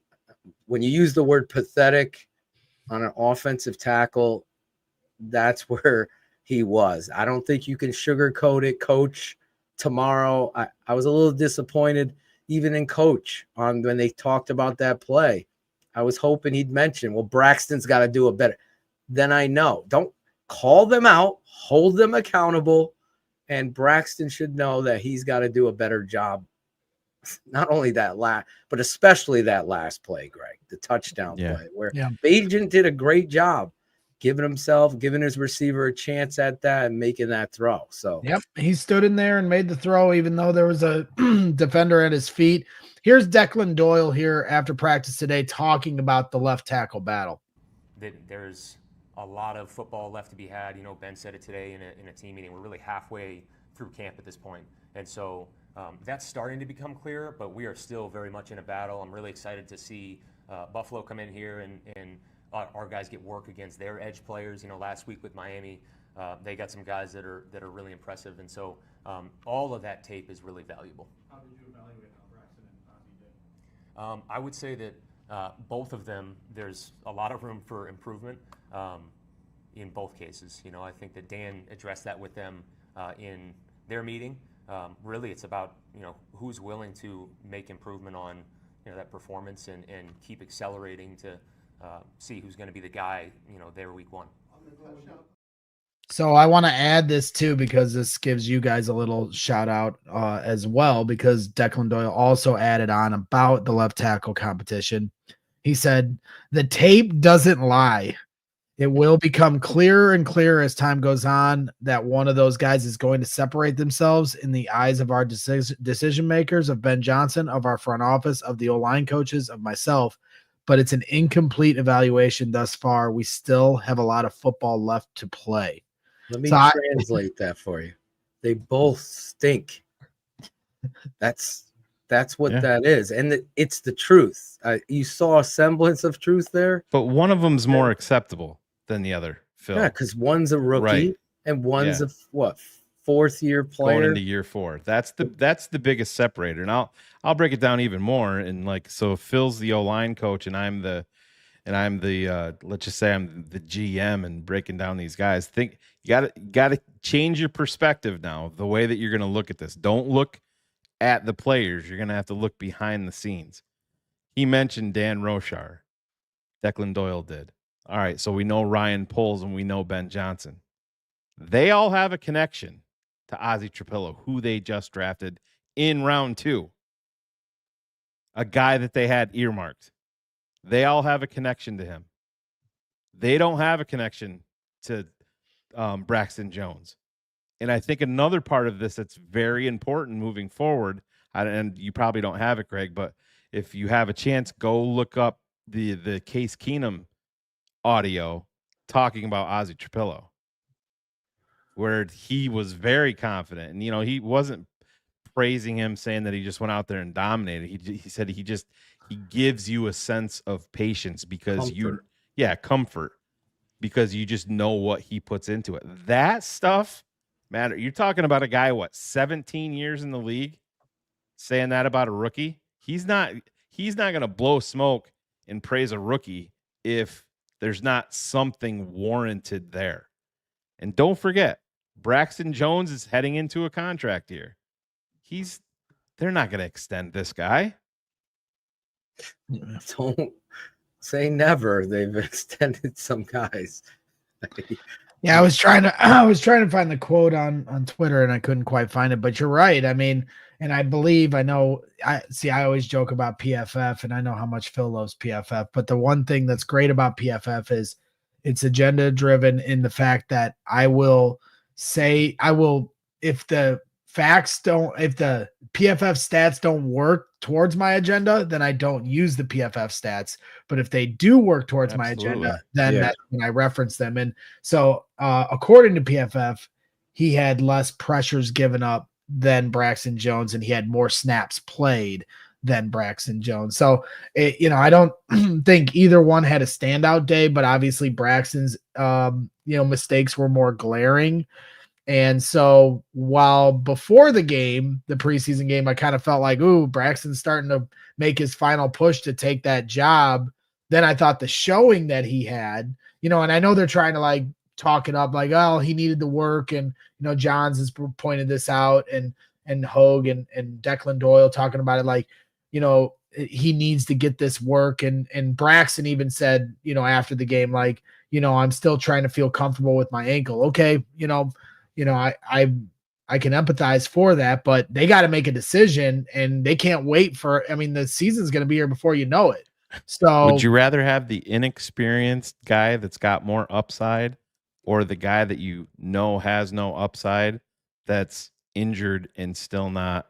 when you use the word pathetic on an offensive tackle, that's where he was. I don't think you can sugarcoat it, Coach. Tomorrow, I was a little disappointed even in Coach on when they talked about that play. I was hoping he'd mention, well, Braxton's got to do a better. Then I know. Don't call them out, hold them accountable, and Braxton should know that he's got to do a better job. Not only that last, but especially that last play, Greg, the touchdown play, where Bajan did a great job giving his receiver a chance at that and making that throw. So he stood in there and made the throw, even though there was a defender at his feet. Here's Declan Doyle here after practice today talking about the left tackle battle. There's a lot of football left to be had. Ben said it today in a team meeting. We're really halfway through camp at this point. And so that's starting to become clear, but we are still very much in a battle. I'm really excited to see Buffalo come in here and our guys get work against their edge players. Last week with Miami, they got some guys that are really impressive. And so all of that tape is really valuable. How did you evaluate how Braxton and Ozzy did? I would say that both of them, there's a lot of room for improvement in both cases. I think that Dan addressed that with them in their meeting. Really, it's about who's willing to make improvement on that performance and keep accelerating to see who's going to be the guy there week 1. So I want to add this too, because this gives you guys a little shout out as well, because Declan Doyle also added on about the left tackle competition. He said, the tape doesn't lie. It will become clearer and clearer as time goes on that one of those guys is going to separate themselves in the eyes of our decision makers, of Ben Johnson, of our front office, of the O-line coaches, of myself. But it's an incomplete evaluation thus far. We still have a lot of football left to play. Let me translate that for you. They both stink. That's what that is. And it's the truth. You saw a semblance of truth there. But one of them's more acceptable than the other, Phil. Yeah, because one's a rookie and one's a fourth-year player. Going into year 4. That's the biggest separator. And I'll break it down even more. And so Phil's the O-line coach and I'm the let's just say I'm the GM and breaking down these guys. Think you gotta change your perspective now, the way that you're gonna look at this. Don't look at the players. You're gonna have to look behind the scenes. He mentioned Dan Roschon. Declan Doyle did. All right, so we know Ryan Poles and we know Ben Johnson. They all have a connection to Ozzy Trapilo, who they just drafted in round 2. A guy that they had earmarked. They all have a connection to him. They don't have a connection to Braxton Jones. And I think another part of this that's very important moving forward, and you probably don't have it, Greg, but if you have a chance, go look up the Case Keenum audio talking about Ozzy Trapilo, where he was very confident. And, he wasn't praising him, saying that he just went out there and dominated. He said he gives you a sense of patience because comfort, because you just know what he puts into it. That stuff matter. You're talking about a guy, 17 years in the league, saying that about a rookie. He's not going to blow smoke and praise a rookie if there's not something warranted there. And don't forget, Braxton Jones is heading into a contract year. They're not going to extend this guy. Don't say never. They've extended some guys. Yeah, I was trying to find the quote on Twitter and I couldn't quite find it, but you're right. I mean, and I always joke about PFF and I know how much Phil loves PFF, but the one thing that's great about PFF is it's agenda driven in the fact that if the PFF stats don't work towards my agenda, then I don't use the PFF stats. But if they do work towards my agenda, then that's when I reference them. And so according to PFF, he had less pressures given up than Braxton Jones, and he had more snaps played than Braxton Jones. So, I don't think either one had a standout day, but obviously Braxton's, mistakes were more glaring. And so while before the game, the preseason game, I kind of felt like, ooh, Braxton's starting to make his final push to take that job. Then I thought the showing that he had, and I know they're trying to talk it up oh, he needed the work. And, Johns has pointed this out and Hogue and Declan Doyle talking about it he needs to get this work. And Braxton even said, after the game, I'm still trying to feel comfortable with my ankle. Okay. I can empathize for that, but they got to make a decision and they can't wait the season's going to be here before you know it. So would you rather have the inexperienced guy that's got more upside or the guy that has no upside that's injured and still not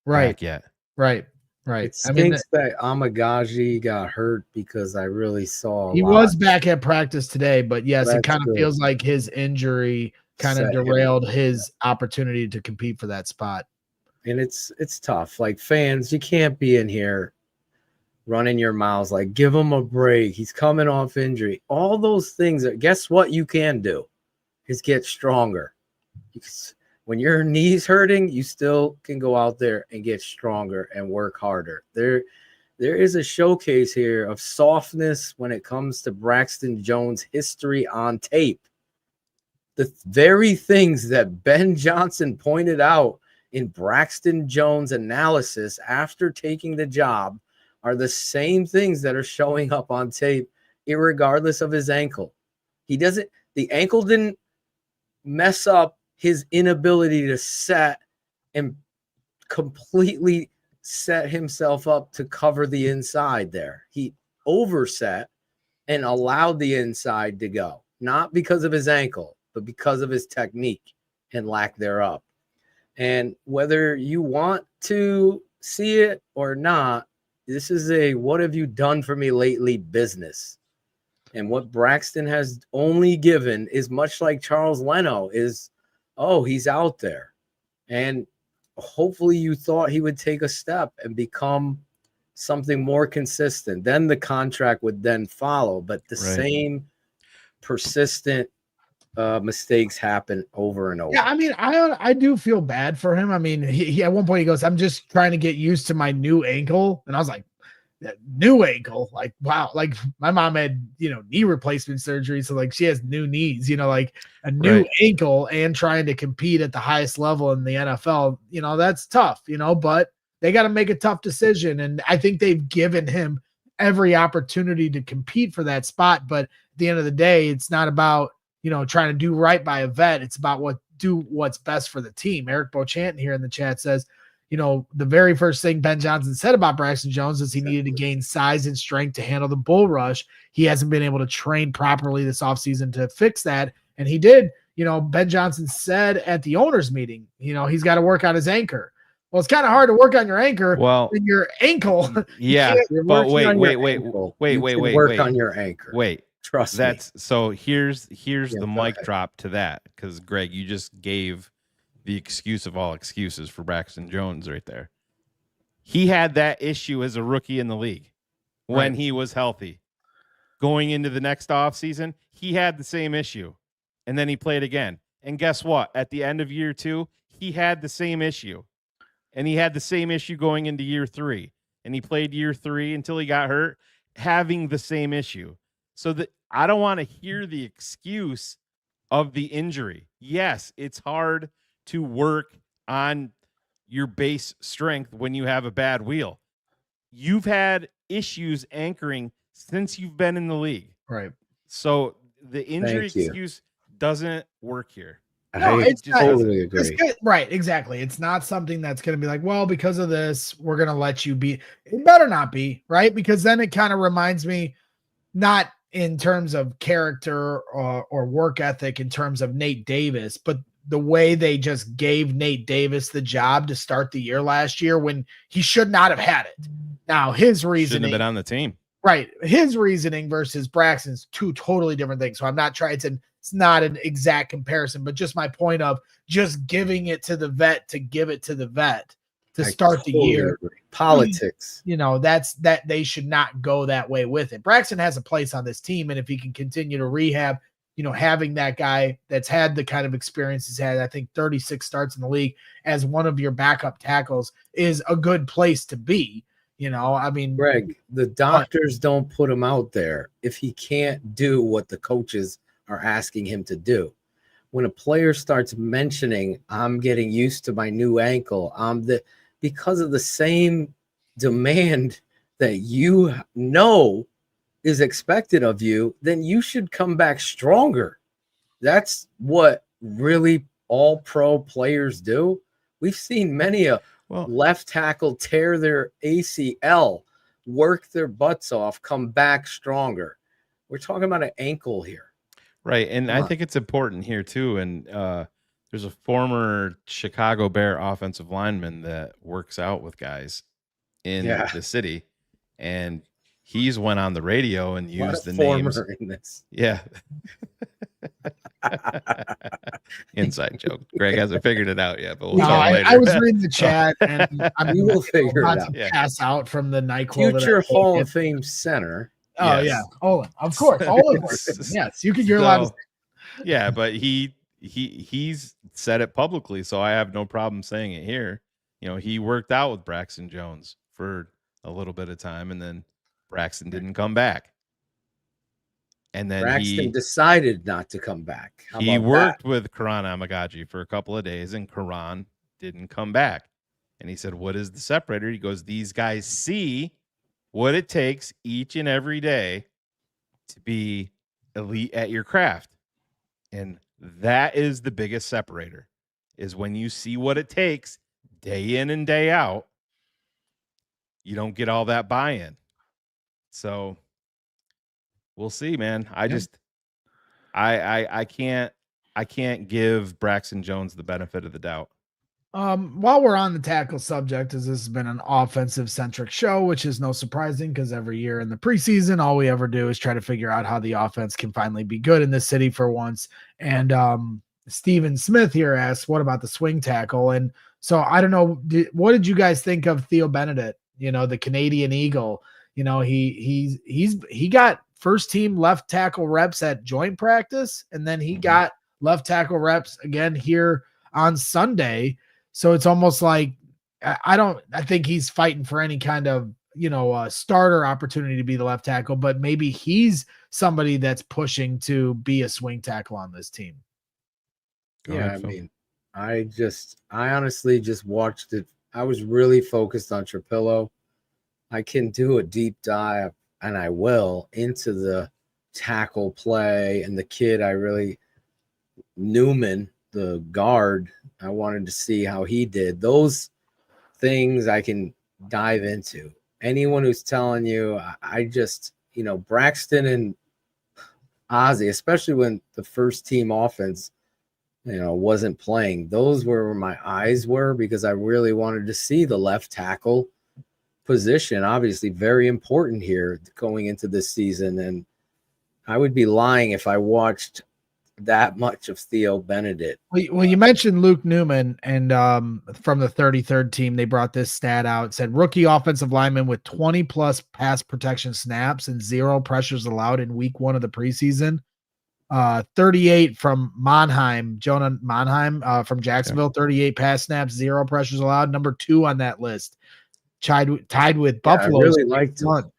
back yet? Right. It stinks that Amagaji got hurt because I really saw he was back at practice today, but yes, it kind of feels like his injury kind of derailed his opportunity to compete for that spot. And it's tough. Fans, you can't be in here running your mouths give him a break. He's coming off injury. All those things. Guess what you can do is get stronger. When your knee's hurting, you still can go out there and get stronger and work harder. There is a showcase here of softness when it comes to Braxton Jones' history on tape. The very things that Ben Johnson pointed out in Braxton Jones' analysis after taking the job are the same things that are showing up on tape, irregardless of his ankle. The ankle didn't mess up his inability to set and completely set himself up to cover the inside there. He overset and allowed the inside to go. not because of his ankle, but because of his technique and lack thereof. And whether you want to see it or not, this is a what have you done for me lately business. And what Braxton has only given is much like Charles Leno is, oh, he's out there. And hopefully you thought he would take a step and become something more consistent. Then the contract would then follow. But the same persistent mistakes happen over and over. Yeah, I mean, I do feel bad for him. I mean, he at one point he goes, "I'm just trying to get used to my new ankle," and I was like, "New ankle? Like, wow!" Like my mom had, knee replacement surgery, so like she has new knees. Like a new ankle and trying to compete at the highest level in the NFL. That's tough. But they got to make a tough decision, and I think they've given him every opportunity to compete for that spot. But at the end of the day, it's not about trying to do right by a vet. It's about what's best for the team. Eric Beauchamp here in the chat says, the very first thing Ben Johnson said about Braxton Jones is he needed to gain size and strength to handle the bull rush. He hasn't been able to train properly this offseason to fix that. And he did. Ben Johnson said at the owners meeting, he's got to work on his anchor. Well, it's kind of hard to work on your anchor when your ankle. Yeah, but wait. Work on your anchor. Wait. Trust me. So here's the mic drop to that, because Greg, you just gave the excuse of all excuses for Braxton Jones right there. He had that issue as a rookie in the league when he was healthy. Going into the next offseason, he had the same issue, and then he played again. And guess what? At the end of year 2, he had the same issue, and he had the same issue going into year 3, and he played year 3 until he got hurt, having the same issue. So that I don't want to hear the excuse of the injury. Yes, it's hard to work on your base strength when you have a bad wheel. You've had issues anchoring since you've been in the league. Right. So the injury excuse doesn't work here. No, I totally agree. It's right, exactly. It's not something that's going to be like, well, because of this, we're going to let you be. It better not be, right? Because then it kind of reminds me, not in terms of character or work ethic in terms of Nate Davis, but the way they just gave Nate Davis the job to start the year last year when he should not have had it. Now, his reasoning shouldn't have been on the team. Right. His reasoning versus Braxton's two totally different things. So I'm not trying to, it's not an exact comparison, but just my point of just giving it to the vet to give it to the vet to start the year. Agree. Politics. That's that they should not go that way with it. Braxton has a place on this team, and if he can continue to rehab, having that guy that's had the kind of experience he's had, I think 36 starts in the league as one of your backup tackles is a good place to be. I mean, Greg, the doctors don't put him out there if he can't do what the coaches are asking him to do. When a player starts mentioning, I'm getting used to my new ankle, because of the same demand that is expected of you, then you should come back stronger. That's what really all pro players do. We've seen many left tackle tear their ACL, work their butts off, come back stronger. We're talking about an ankle here. Right. And I think it's important here too. And there's a former Chicago Bear offensive lineman that works out with guys in the city, and he's went on the radio and used the names. In this. Yeah. Inside joke. Greg hasn't figured it out yet, but we'll talk later. I was reading the chat, and we will figure it out. Pass out from the NyQuil. Future Hall of Fame center. Oh yeah, Olin, of course, Olin. Yes, you're allowed to say. Yeah, but he's said it publicly, so I have no problem saying it here. He worked out with Braxton Jones for a little bit of time, and then Braxton didn't come back. And then Braxton decided not to come back. He worked with Karan Amagaji for a couple of days, and Karan didn't come back. And he said, what is the separator? He goes, these guys see what it takes each and every day to be elite at your craft. And that is the biggest separator, is when you see what it takes day in and day out, you don't get all that buy-in. So we'll see, man. I can't give Braxton Jones the benefit of the doubt. While we're on the tackle subject, as this has been an offensive centric show, which is no surprising because every year in the preseason, all we ever do is try to figure out how the offense can finally be good in this city for once. And Steven Smith here asks, what about the swing tackle? And so I don't know, what did you guys think of Theo Benedict? You know, the Canadian Eagle. You know, he got first team left tackle reps at joint practice, and then he got left tackle reps again here on Sunday. So it's almost like I think he's fighting for any kind of, you know, starter opportunity to be the left tackle, but maybe he's somebody that's pushing to be a swing tackle on this team. I mean, I honestly just watched it. I was really focused on Trapilo. I can do a deep dive, and I will, into the tackle play and the kid Newman, the guard. I wanted to see how he did. Those things I can dive into. Anyone who's telling you, I just, you know, Braxton and Ozzy, especially when the first team offense, you know, wasn't playing, those were where my eyes were, because I really wanted to see the left tackle position. Obviously very important here going into this season. And I would be lying if I watched that much of Theo Benedict. Well, you mentioned Luke Newman, and from the 33rd team, they brought this stat out. It said rookie offensive lineman with 20 plus pass protection snaps and 0 pressures allowed in week 1 of the preseason. 38 from Monheim, Jonah Monheim from Jacksonville, 38 pass snaps, 0 pressures allowed. Number 2 on that list, tied with Buffalo. I really liked him.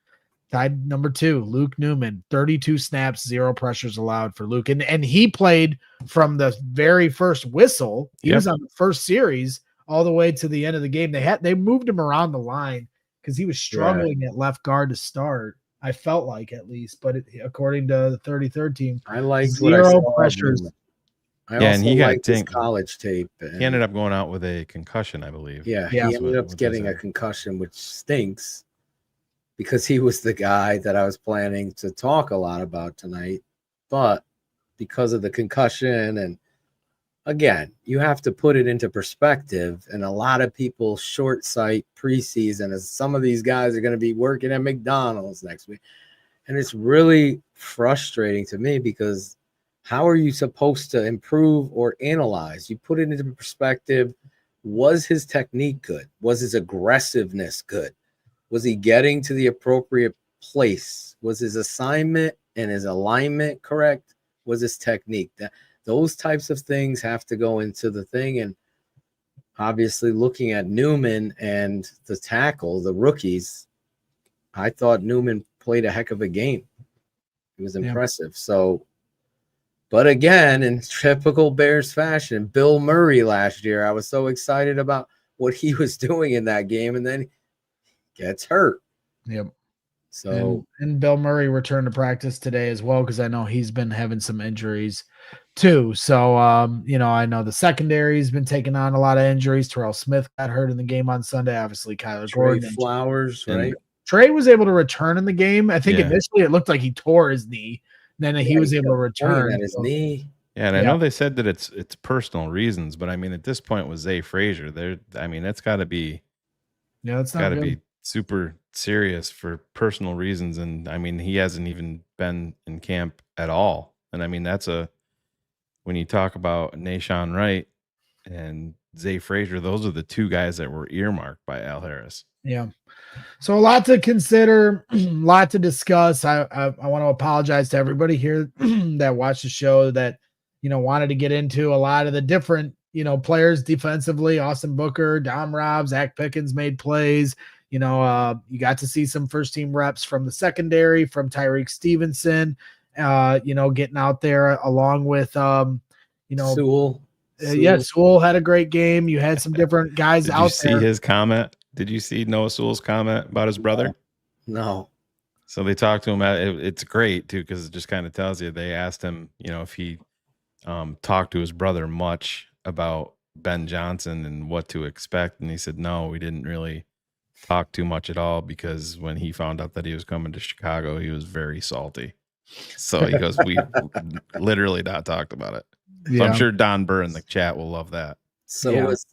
Tied number 2, Luke Newman, 32 snaps, 0 pressures allowed for Luke. And he played from the very first whistle. He was on the first series all the way to the end of the game. They moved him around the line because he was struggling at left guard to start. I felt like, at least, but according to the 33rd team, I liked 0 pressures. And he got his college tape. He ended up going out with a concussion, I believe. Yeah, he ended up getting a concussion, which stinks, because he was the guy that I was planning to talk a lot about tonight. But because of the concussion, and again, you have to put it into perspective, and a lot of people short sight preseason as some of these guys are going to be working at McDonald's next week. And it's really frustrating to me, because how are you supposed to improve or analyze? You put it into perspective. Was his technique good? Was his aggressiveness good? Was he getting to the appropriate place? Was his assignment and his alignment correct? Was his technique? Those types of things have to go into the thing. And obviously, looking at Newman and the tackle, the rookies, I thought Newman played a heck of a game. It was impressive. So, but again, in typical Bears fashion, Bill Murray last year, I was so excited about what he was doing in that game, and then gets hurt. Yep. So and Bill Murray returned to practice today as well, because I know he's been having some injuries too. So you know, I know the secondary's been taking on a lot of injuries. Terrell Smith got hurt in the game on Sunday. Obviously, Kyler Gordon, Flowers, right? Trey was able to return in the game. I think initially it looked like he tore his knee. Then he was able to return at his knee. Yeah, and I know they said that it's personal reasons, but I mean, at this point with Zay Frazier, that's got to be, it's got to be super serious for personal reasons. And I mean, he hasn't even been in camp at all. And I mean, when you talk about Nashawn Wright and Zay Frazier, those are the 2 guys that were earmarked by Al Harris. Yeah. So a lot to consider, a lot to discuss. I want to apologize to everybody here that watched the show that, you know, wanted to get into a lot of the different, you know, players defensively. Austin Booker, Dom Robb, Zach Pickens made plays. You know, you got to see some first team reps from the secondary, from Tyreek Stevenson, you know, getting out there along with, you know, Sewell. Sewell had a great game. You had some different guys out there. Did you see his comment? Did you see Noah Sewell's comment about his brother? No. So they talked to him. It's great too, because it just kind of tells you. They asked him, you know, if he talked to his brother much about Ben Johnson and what to expect, and he said no, we didn't really talk too much at all, because when he found out that he was coming to Chicago, he was very salty. So he goes, we literally not talked about it. So I'm sure Don Burr in the chat will love that. So it's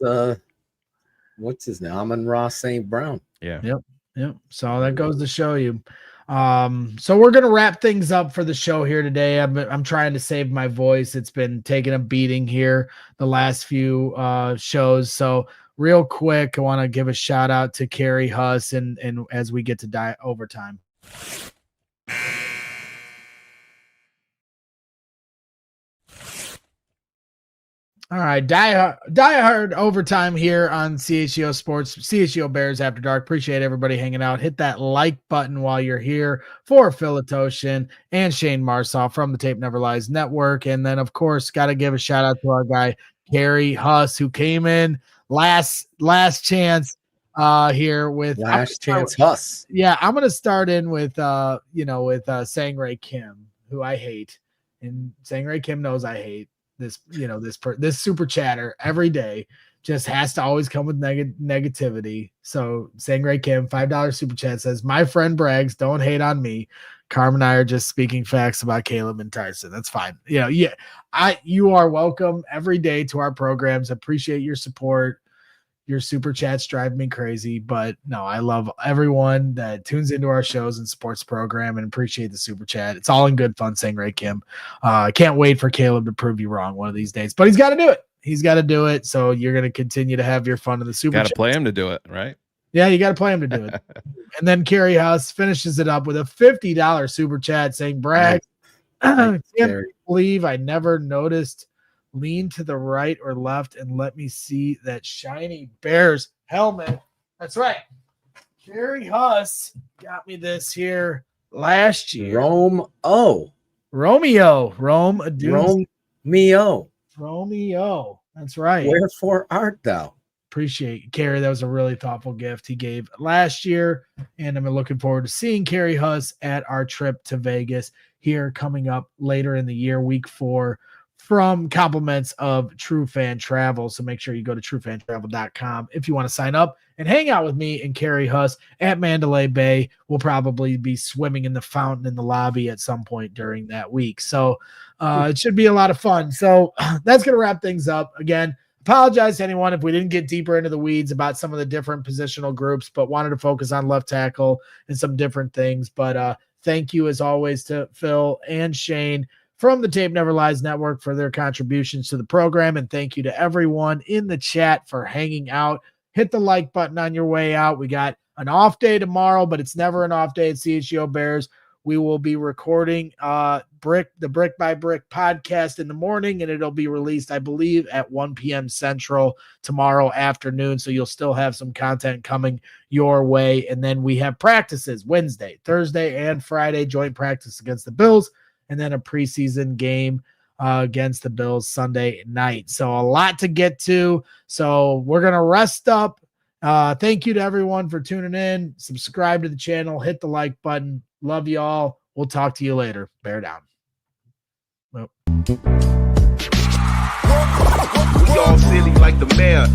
what's his name? Amon-Ra St. Brown. Yeah. Yep. So that goes to show you. So we're gonna wrap things up for the show here today. I'm trying to save my voice. It's been taking a beating here the last few shows. So real quick, I want to give a shout out to Kerry Huss and as we get to overtime. All right, diehard overtime here on CHGO Sports, CHGO Bears After Dark. Appreciate everybody hanging out. Hit that like button while you're here for Phil Ottochian and Shayne Marsaw from the Tape Never Lies Network. And then, of course, got to give a shout out to our guy, Kerry Huss, who came in last chance here with Last Chance Huss. Yeah, I'm going to start in with, Sangray Kim, who I hate. And Sangray Kim knows I hate. This super chatter every day just has to always come with negativity. So Sangray Kim, $5 super chat says, my friend brags, don't hate on me. Carm and I are just speaking facts about Caleb and Tyson. That's fine. You are welcome every day to our programs. Appreciate your support. Your super chats drive me crazy, but no, I love everyone that tunes into our shows and supports the program and appreciate the super chat. It's all in good fun, Sangray Kim. I can't wait for Caleb to prove you wrong one of these days, but he's got to do it. He's got to do it. So you're going to continue to have your fun in the super chat. Got to play him to do it, right? Yeah, you got to play him to do it. And then Kerry House finishes it up with a $50 super chat saying, brag. Can't believe I never noticed. Lean to the right or left and let me see that shiny Bears helmet. That's right. Kerry Huss got me this here last year. Romeo. That's right. Wherefore art thou? Appreciate Kerry. That was a really thoughtful gift he gave last year. And I'm looking forward to seeing Kerry Huss at our trip to Vegas here coming up later in the year, week 4. From compliments of True Fan Travel. So make sure you go to truefantravel.com if you want to sign up and hang out with me and Kerry Huss at Mandalay Bay. We'll probably be swimming in the fountain in the lobby at some point during that week. So it should be a lot of fun. So that's going to wrap things up. Again, apologize to anyone if we didn't get deeper into the weeds about some of the different positional groups, but wanted to focus on left tackle and some different things. But thank you as always to Phil and Shayne from the Tape Never Lies Network for their contributions to the program. And thank you to everyone in the chat for hanging out. Hit the like button on your way out. We got an off day tomorrow, but it's never an off day at CHGO Bears. We will be recording the Brick by Brick podcast in the morning, and it'll be released, I believe, at 1 p.m. Central tomorrow afternoon. So you'll still have some content coming your way. And then we have practices Wednesday, Thursday, and Friday, joint practice against the Bills, and then a preseason game against the Bills Sunday night. So a lot to get to. So we're going to rest up. Thank you to everyone for tuning in. Subscribe to the channel. Hit the like button. Love you all. We'll talk to you later. Bear down. We all silly like the mayor.